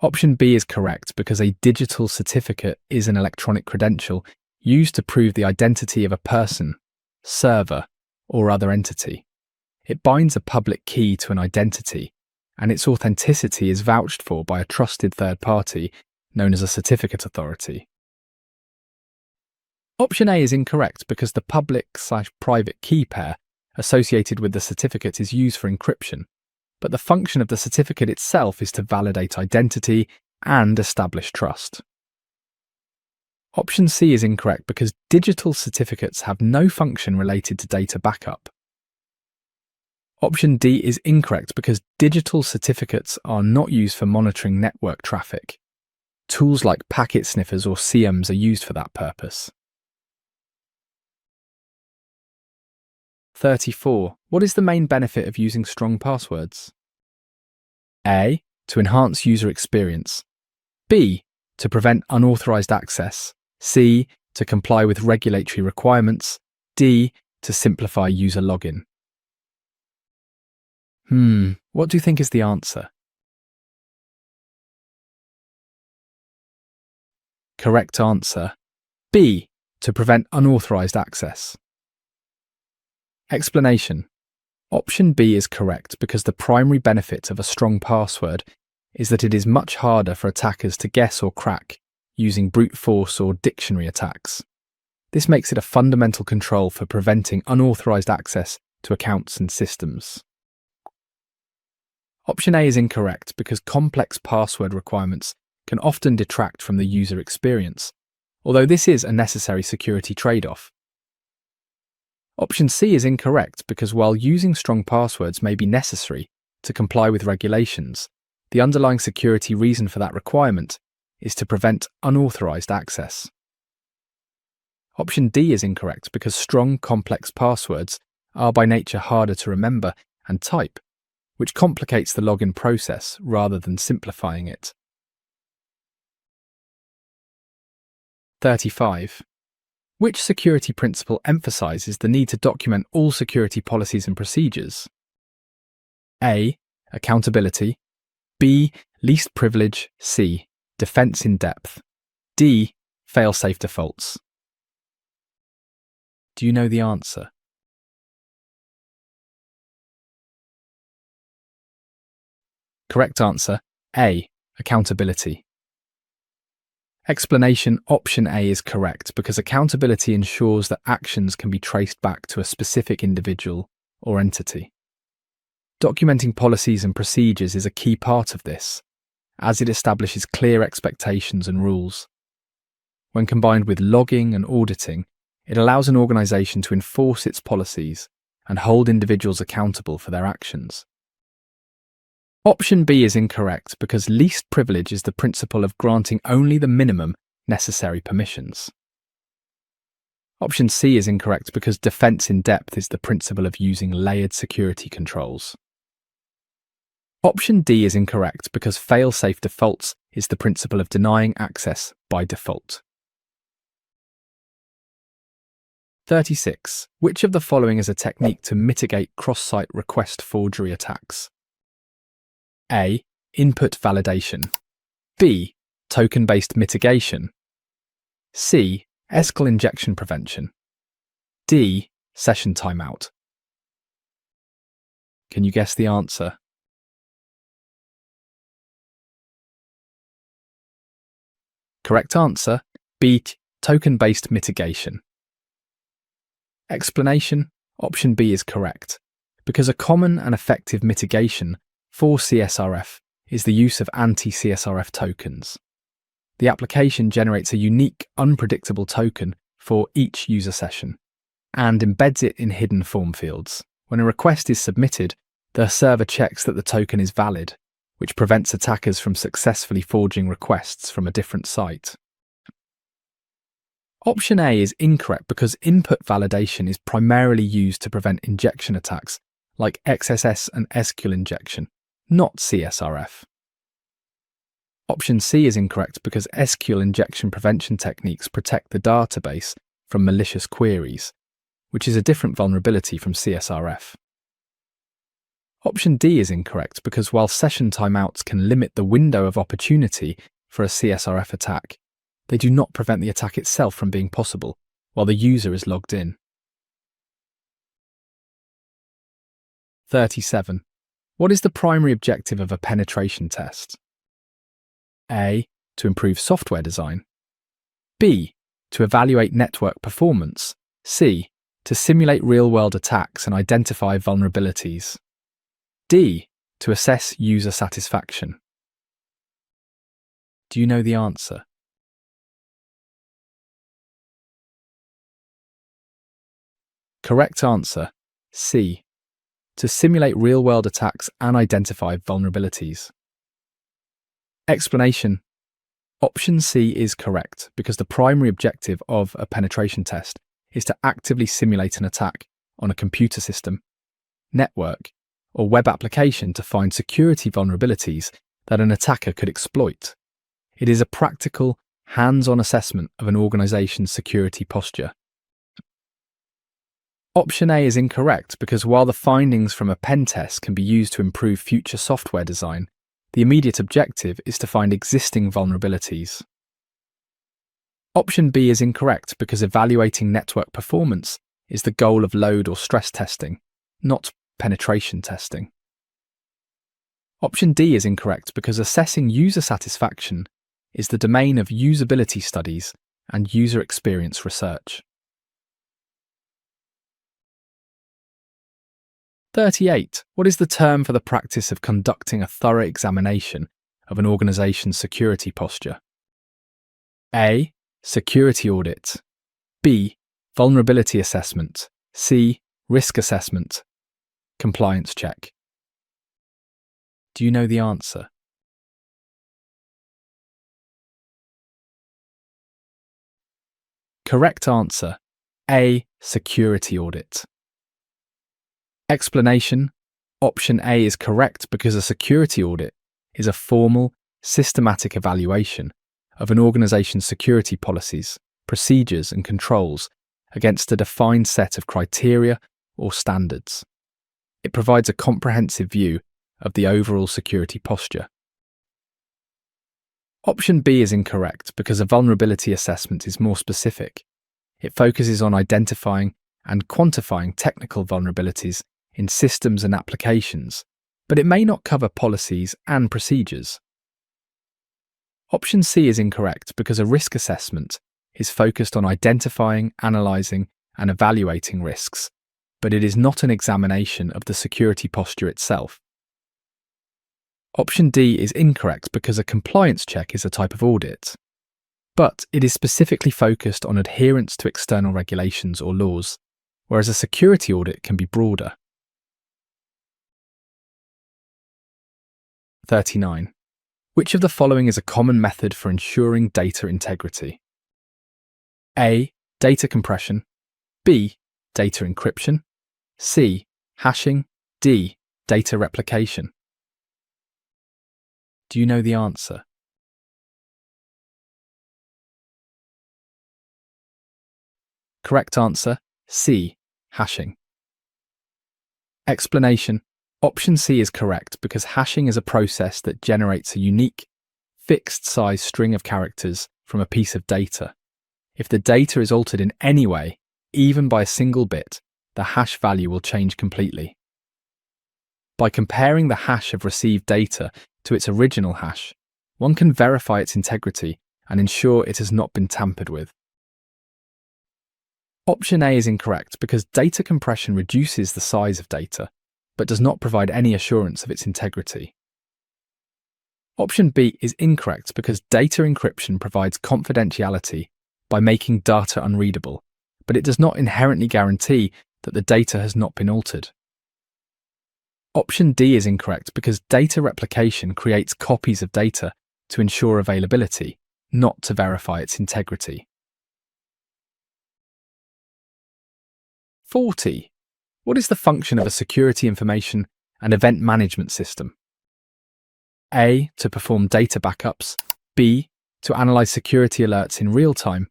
Option B is correct because a digital certificate is an electronic credential used to prove the identity of a person, server, or other entity. It binds a public key to an identity, and its authenticity is vouched for by a trusted third party known as a certificate authority. Option A is incorrect because the public/private key pair associated with the certificate is used for encryption, but the function of the certificate itself is to validate identity and establish trust. Option C is incorrect because digital certificates have no function related to data backup. Option D is incorrect because digital certificates are not used for monitoring network traffic. Tools like packet sniffers or CMs are used for that purpose. 34. What is the main benefit of using strong passwords? A. To enhance user experience. B. To prevent unauthorized access. C. To comply with regulatory requirements. D. To simplify user login. What do you think is the answer? Correct answer, B. To prevent unauthorized access. Explanation. Option B is correct because the primary benefit of a strong password is that it is much harder for attackers to guess or crack using brute force or dictionary attacks. This makes it a fundamental control for preventing unauthorized access to accounts and systems. Option A is incorrect because complex password requirements can often detract from the user experience, although this is a necessary security trade-off. Option C is incorrect because while using strong passwords may be necessary to comply with regulations, the underlying security reason for that requirement is to prevent unauthorized access. Option D is incorrect because strong, complex passwords are by nature harder to remember and type, which complicates the login process rather than simplifying it. 35. Which security principle emphasizes the need to document all security policies and procedures? A. Accountability. B. Least privilege. C. Defense in depth. D. Fail-safe defaults. Do you know the answer? Correct answer, A. Accountability. Explanation. Option A is correct because accountability ensures that actions can be traced back to a specific individual or entity. Documenting policies and procedures is a key part of this, as it establishes clear expectations and rules. When combined with logging and auditing, it allows an organization to enforce its policies and hold individuals accountable for their actions. Option B is incorrect because least privilege is the principle of granting only the minimum necessary permissions. Option C is incorrect because defense in depth is the principle of using layered security controls. Option D is incorrect because fail-safe defaults is the principle of denying access by default. 36. Which of the following is a technique to mitigate cross-site request forgery attacks? A. Input validation. B. Token-based mitigation. C. SQL injection prevention. D. Session timeout. Can you guess the answer? Correct answer, B. Token-based mitigation. Explanation: option B is correct, because a common and effective mitigation for CSRF is the use of anti-CSRF tokens. The application generates a unique, unpredictable token for each user session and embeds it in hidden form fields. When a request is submitted, the server checks that the token is valid, which prevents attackers from successfully forging requests from a different site. Option A is incorrect because input validation is primarily used to prevent injection attacks like XSS and SQL injection, not CSRF. Option C is incorrect because SQL injection prevention techniques protect the database from malicious queries, which is a different vulnerability from CSRF. Option D is incorrect because while session timeouts can limit the window of opportunity for a CSRF attack, they do not prevent the attack itself from being possible while the user is logged in. 37. What is the primary objective of a penetration test? A. To improve software design. B. To evaluate network performance. C. To simulate real-world attacks and identify vulnerabilities. D. To assess user satisfaction. Do you know the answer? Correct answer: C. To simulate real-world attacks and identify vulnerabilities. Explanation: option C is correct because the primary objective of a penetration test is to actively simulate an attack on a computer system, network, or web application to find security vulnerabilities that an attacker could exploit. It is a practical, hands-on assessment of an organization's security posture. Option A is incorrect because while the findings from a pen test can be used to improve future software design, the immediate objective is to find existing vulnerabilities. Option B is incorrect because evaluating network performance is the goal of load or stress testing, not penetration testing. Option D is incorrect because assessing user satisfaction is the domain of usability studies and user experience research. 38. What is the term for the practice of conducting a thorough examination of an organization's security posture? A. Security audit. B. Vulnerability assessment. C. Risk assessment. Compliance check. Do you know the answer? Correct answer: A. Security audit. Explanation: option A is correct because a security audit is a formal, systematic evaluation of an organization's security policies, procedures, and controls against a defined set of criteria or standards. It provides a comprehensive view of the overall security posture. Option B is incorrect because a vulnerability assessment is more specific. It focuses on identifying and quantifying technical vulnerabilities in systems and applications, but it may not cover policies and procedures. Option C is incorrect because a risk assessment is focused on identifying, analysing, and evaluating risks, but it is not an examination of the security posture itself. Option D is incorrect because a compliance check is a type of audit, but it is specifically focused on adherence to external regulations or laws, whereas a security audit can be broader. 39. Which of the following is a common method for ensuring data integrity? A. Data compression. B. Data encryption. C. Hashing. D. Data replication. Do you know the answer? Correct answer: C. Hashing. Explanation: option C is correct because hashing is a process that generates a unique, fixed-size string of characters from a piece of data. If the data is altered in any way, even by a single bit, the hash value will change completely. By comparing the hash of received data to its original hash, one can verify its integrity and ensure it has not been tampered with. Option A is incorrect because data compression reduces the size of data, but does not provide any assurance of its integrity. Option B is incorrect because data encryption provides confidentiality by making data unreadable, but it does not inherently guarantee that the data has not been altered. Option D is incorrect because data replication creates copies of data to ensure availability, not to verify its integrity. 40. What is the function of a security information and event management system? A. To perform data backups. B. To analyze security alerts in real time.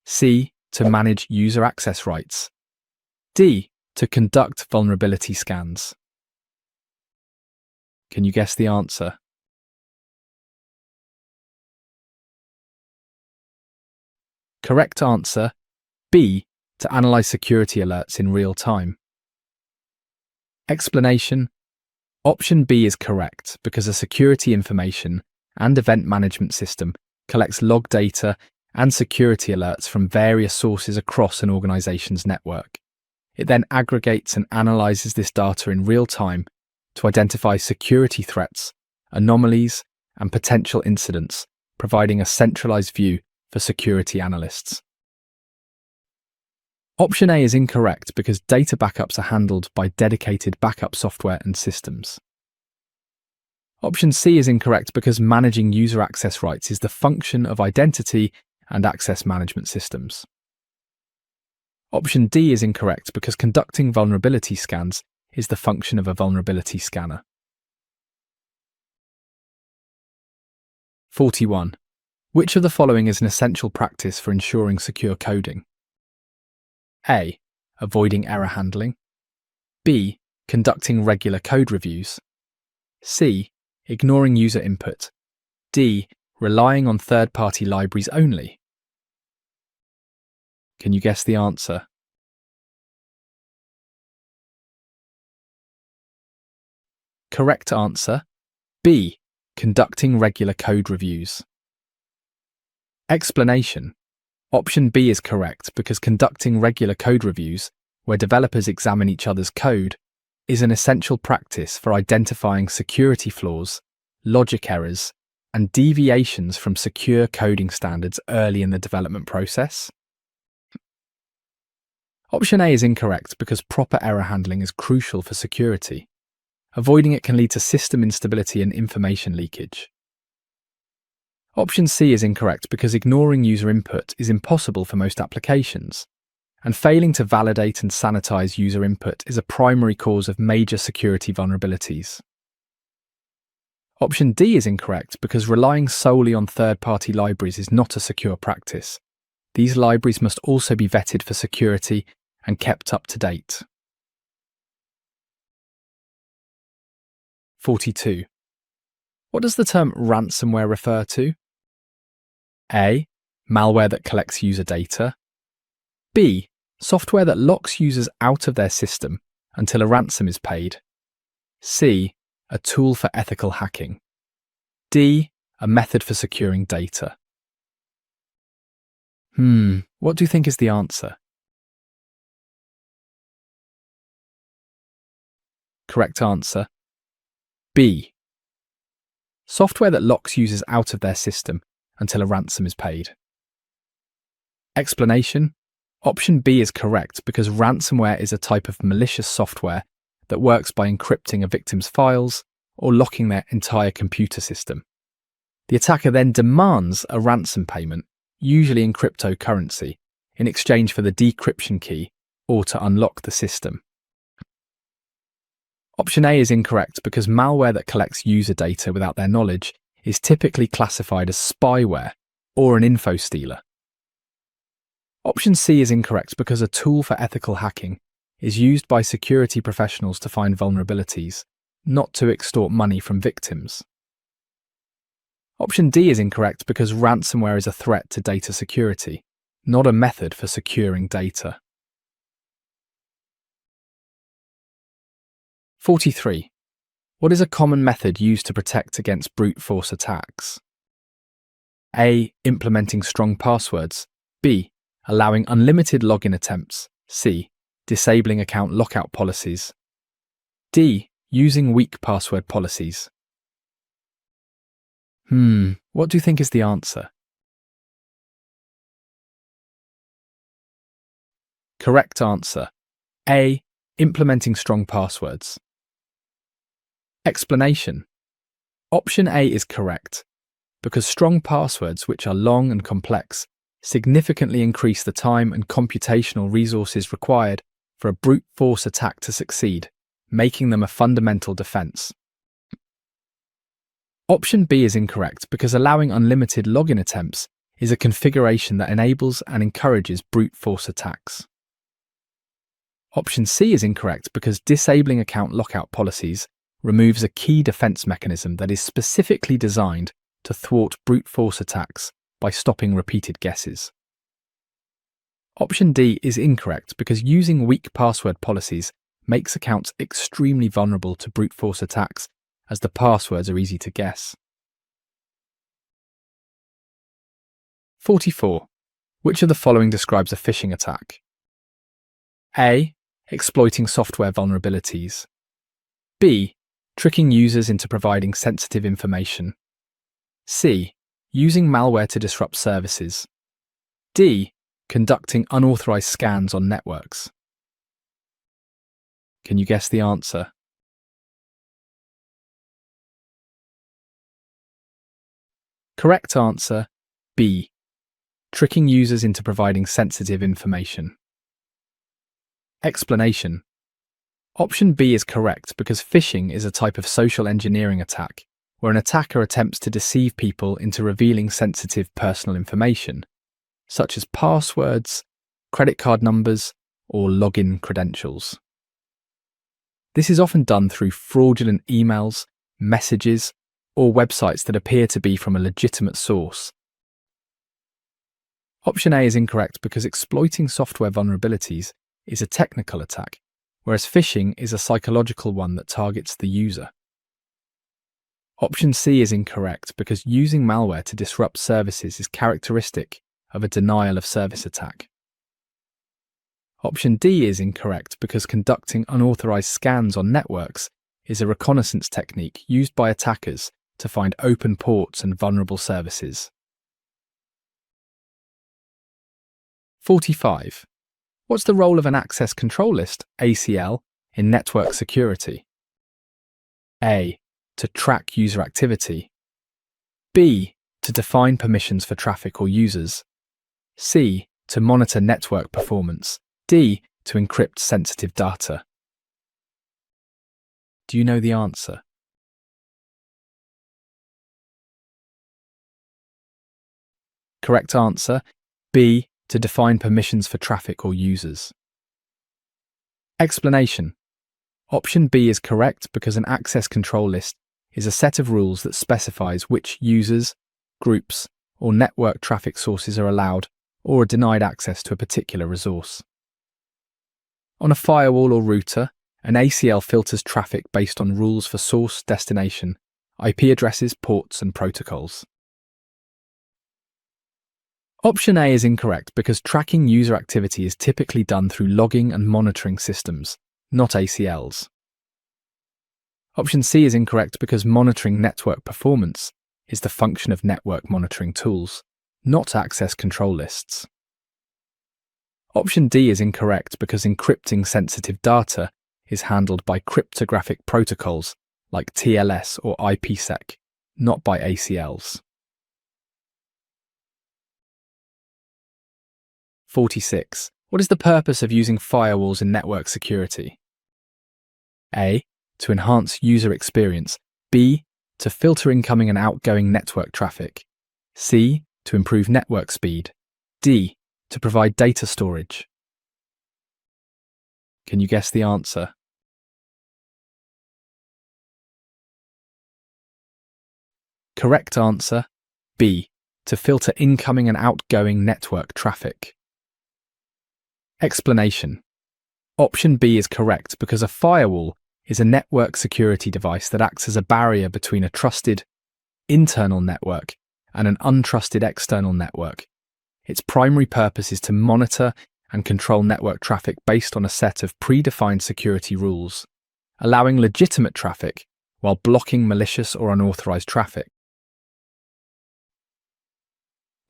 C. To manage user access rights. D. To conduct vulnerability scans. Can you guess the answer? Correct answer, B. To analyze security alerts in real time. Explanation. Option B is correct because a security information and event management system collects log data and security alerts from various sources across an organization's network. It then aggregates and analyzes this data in real time to identify security threats, anomalies, and potential incidents, providing a centralized view for security analysts. Option A is incorrect because data backups are handled by dedicated backup software and systems. Option C is incorrect because managing user access rights is the function of identity and access management systems. Option D is incorrect because conducting vulnerability scans is the function of a vulnerability scanner. 41. Which of the following is an essential practice for ensuring secure coding? A. Avoiding error handling. B. Conducting regular code reviews. C. Ignoring user input. D. Relying on third-party libraries only. Can you guess the answer? Correct answer, B. Conducting regular code reviews. Explanation. Option B is correct because conducting regular code reviews, where developers examine each other's code, is an essential practice for identifying security flaws, logic errors, and deviations from secure coding standards early in the development process. Option A is incorrect because proper error handling is crucial for security. Avoiding it can lead to system instability and information leakage. Option C is incorrect because ignoring user input is impossible for most applications, and failing to validate and sanitize user input is a primary cause of major security vulnerabilities. Option D is incorrect because relying solely on third-party libraries is not a secure practice. These libraries must also be vetted for security and kept up to date. 42. What does the term ransomware refer to? A. Malware that collects user data. B. Software that locks users out of their system until a ransom is paid. C. A tool for ethical hacking. D. A method for securing data. What do you think is the answer? Correct answer, B. Software that locks users out of their system until a ransom is paid. Explanation. Option B is correct because ransomware is a type of malicious software that works by encrypting a victim's files or locking their entire computer system. The attacker then demands a ransom payment, usually in cryptocurrency, in exchange for the decryption key or to unlock the system. Option A is incorrect because malware that collects user data without their knowledge is typically classified as spyware or an info stealer. Option C is incorrect because a tool for ethical hacking is used by security professionals to find vulnerabilities, not to extort money from victims. Option D is incorrect because ransomware is a threat to data security, not a method for securing data. 43. What is a common method used to protect against brute force attacks? A. Implementing strong passwords. B. allowing unlimited login attempts. C. Disabling account lockout policies. D. Using weak password policies. What do you think is the answer? Correct answer. A. Implementing strong passwords. Explanation. Option A is correct, because strong passwords, which are long and complex, significantly increase the time and computational resources required for a brute force attack to succeed, making them a fundamental defense. Option B is incorrect because allowing unlimited login attempts is a configuration that enables and encourages brute force attacks. Option C is incorrect because disabling account lockout policies removes a key defense mechanism that is specifically designed to thwart brute force attacks by stopping repeated guesses. Option D is incorrect because using weak password policies makes accounts extremely vulnerable to brute force attacks, as the passwords are easy to guess. 44. Which of the following describes a phishing attack? A. Exploiting software vulnerabilities. B. Tricking users into providing sensitive information. C. Using malware to disrupt services. D. Conducting unauthorized scans on networks. Can you guess the answer? Correct answer, B. Tricking users into providing sensitive information. Explanation. Option B is correct because phishing is a type of social engineering attack where an attacker attempts to deceive people into revealing sensitive personal information, such as passwords, credit card numbers, or login credentials. This is often done through fraudulent emails, messages, or websites that appear to be from a legitimate source. Option A is incorrect because exploiting software vulnerabilities is a technical attack, whereas phishing is a psychological one that targets the user. Option C is incorrect because using malware to disrupt services is characteristic of a denial of service attack. Option D is incorrect because conducting unauthorized scans on networks is a reconnaissance technique used by attackers to find open ports and vulnerable services. 45. What's the role of an access control list, ACL, in network security? A. To track user activity. B. To define permissions for traffic or users. C. To monitor network performance. D. To encrypt sensitive data. Do you know the answer? Correct answer, B. To define permissions for traffic or users. Explanation. Option B is correct because an access control list is a set of rules that specifies which users, groups, or network traffic sources are allowed or are denied access to a particular resource. On a firewall or router, an ACL filters traffic based on rules for source, destination, IP addresses, ports, and protocols. Option A is incorrect because tracking user activity is typically done through logging and monitoring systems, not ACLs. Option C is incorrect because monitoring network performance is the function of network monitoring tools, not access control lists. Option D is incorrect because encrypting sensitive data is handled by cryptographic protocols like TLS or IPsec, not by ACLs. 46. What is the purpose of using firewalls in network security? A. To enhance user experience. B. To filter incoming and outgoing network traffic. C. To improve network speed. D. To provide data storage. Can you guess the answer? Correct answer, B. To filter incoming and outgoing network traffic. Explanation. Option B is correct because a firewall is a network security device that acts as a barrier between a trusted internal network and an untrusted external network, Its primary purpose is to monitor and control network traffic based on a set of predefined security rules, allowing legitimate traffic while blocking malicious or unauthorized traffic.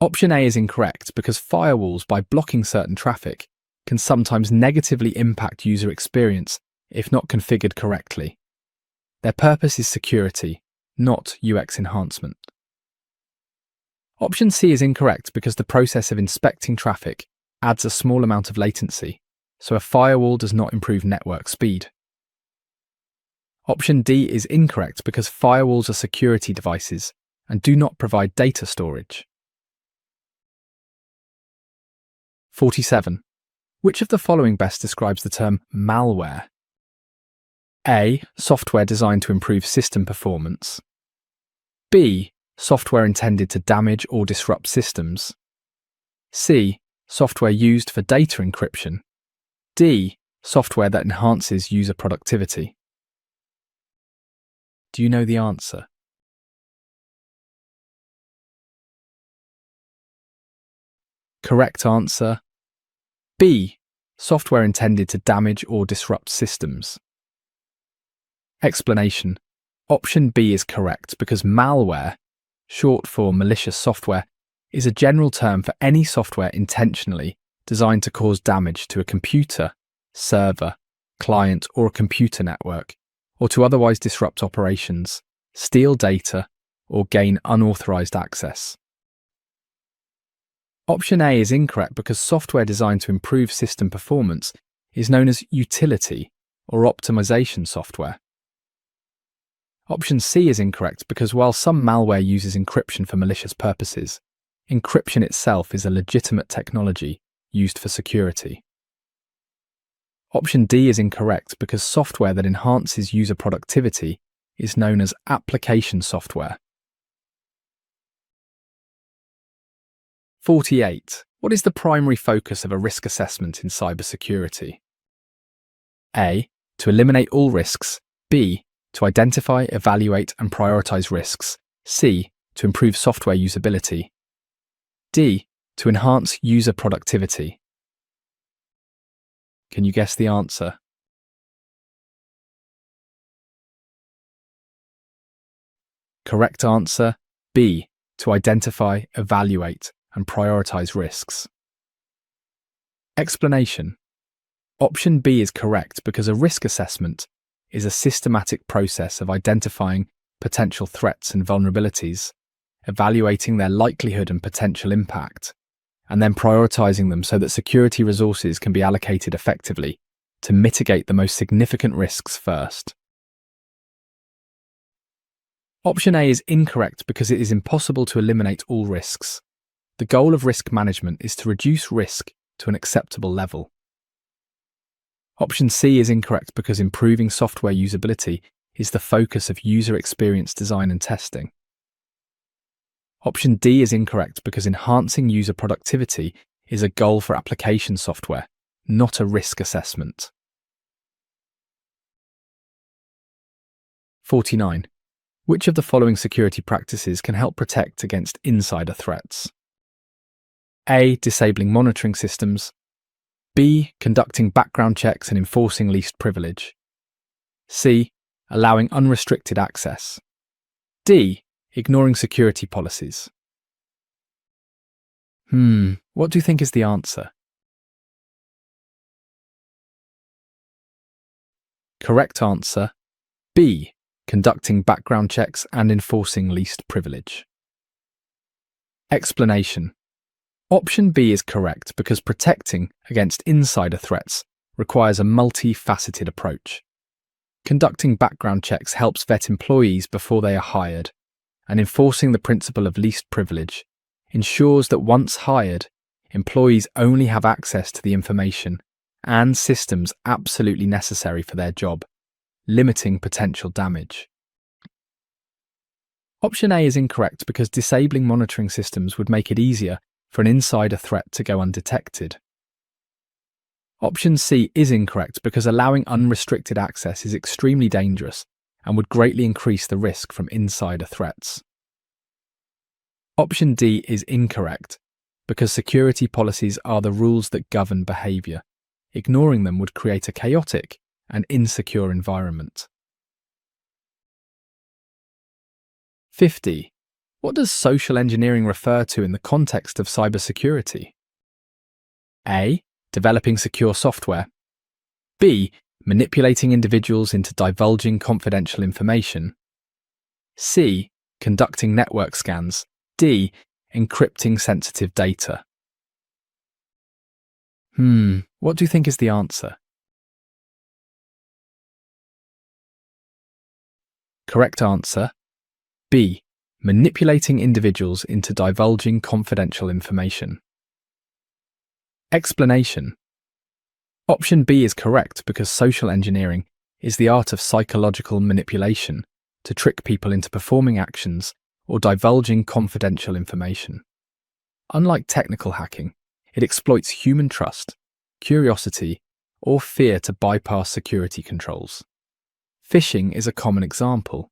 Option A is incorrect because firewalls, by blocking certain traffic, can sometimes negatively impact user experience if not configured correctly. Their purpose is security, not UX enhancement. Option C is incorrect because the process of inspecting traffic adds a small amount of latency, so a firewall does not improve network speed. Option D is incorrect because firewalls are security devices and do not provide data storage. 47. Which of the following best describes the term malware? A. Software designed to improve system performance. B. Software intended to damage or disrupt systems. C. Software used for data encryption. D. Software that enhances user productivity. Do you know the answer? Correct answer: B. Software intended to damage or disrupt systems. Explanation: Option B is correct because malware, short for malicious software, is a general term for any software intentionally designed to cause damage to a computer, server, client, or a computer network, or to otherwise disrupt operations, steal data, or gain unauthorized access. Option A is incorrect because software designed to improve system performance is known as utility or optimization software. Option C is incorrect because while some malware uses encryption for malicious purposes, encryption itself is a legitimate technology used for security. Option D is incorrect because software that enhances user productivity is known as application software. 48. What is the primary focus of a risk assessment in cybersecurity? A. To eliminate all risks. B. To identify, evaluate, and prioritize risks. C. To improve software usability. D. To enhance user productivity. Can you guess the answer? Correct answer: B. To identify, evaluate, and prioritize risks. Explanation: Option B is correct because a risk assessment is a systematic process of identifying potential threats and vulnerabilities, evaluating their likelihood and potential impact, and then prioritizing them so that security resources can be allocated effectively to mitigate the most significant risks first. Option A is incorrect because it is impossible to eliminate all risks. The goal of risk management is to reduce risk to an acceptable level. Option C is incorrect because improving software usability is the focus of user experience design and testing. Option D is incorrect because enhancing user productivity is a goal for application software, not a risk assessment. 49. Which of the following security practices can help protect against insider threats? A. Disabling monitoring systems. B. Conducting background checks and enforcing least privilege. C. Allowing unrestricted access. D. Ignoring security policies. What do you think is the answer? Correct answer: B. Conducting background checks and enforcing least privilege. Explanation: Option B is correct because protecting against insider threats requires a multifaceted approach. Conducting background checks helps vet employees before they are hired, and enforcing the principle of least privilege ensures that once hired, employees only have access to the information and systems absolutely necessary for their job, limiting potential damage. Option A is incorrect because disabling monitoring systems would make it easier for an insider threat to go undetected. Option C is incorrect because allowing unrestricted access is extremely dangerous and would greatly increase the risk from insider threats. Option D is incorrect because security policies are the rules that govern behaviour. Ignoring them would create a chaotic and insecure environment. 50. What does social engineering refer to in the context of cybersecurity? A. Developing secure software. B. Manipulating individuals into divulging confidential information. C. Conducting network scans. D. Encrypting sensitive data. What do you think is the answer? Correct answer, B. Manipulating individuals into divulging confidential information. Explanation. Option B is correct because social engineering is the art of psychological manipulation to trick people into performing actions or divulging confidential information. Unlike technical hacking, it exploits human trust, curiosity, or fear to bypass security controls. Phishing is a common example.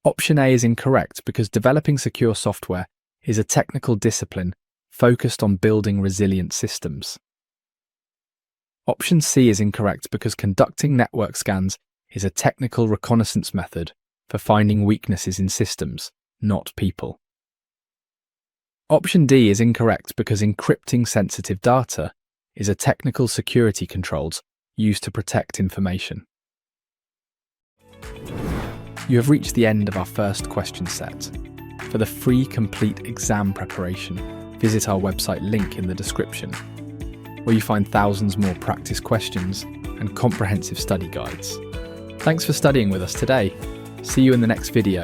Option A is incorrect because developing secure software is a technical discipline focused on building resilient systems. Option C is incorrect because conducting network scans is a technical reconnaissance method for finding weaknesses in systems, not people. Option D is incorrect because encrypting sensitive data is a technical security controls used to protect information. You have reached the end of our first question set. For the free complete exam preparation, visit our website link in the description, where you find thousands more practice questions and comprehensive study guides. Thanks for studying with us today. See you in the next video.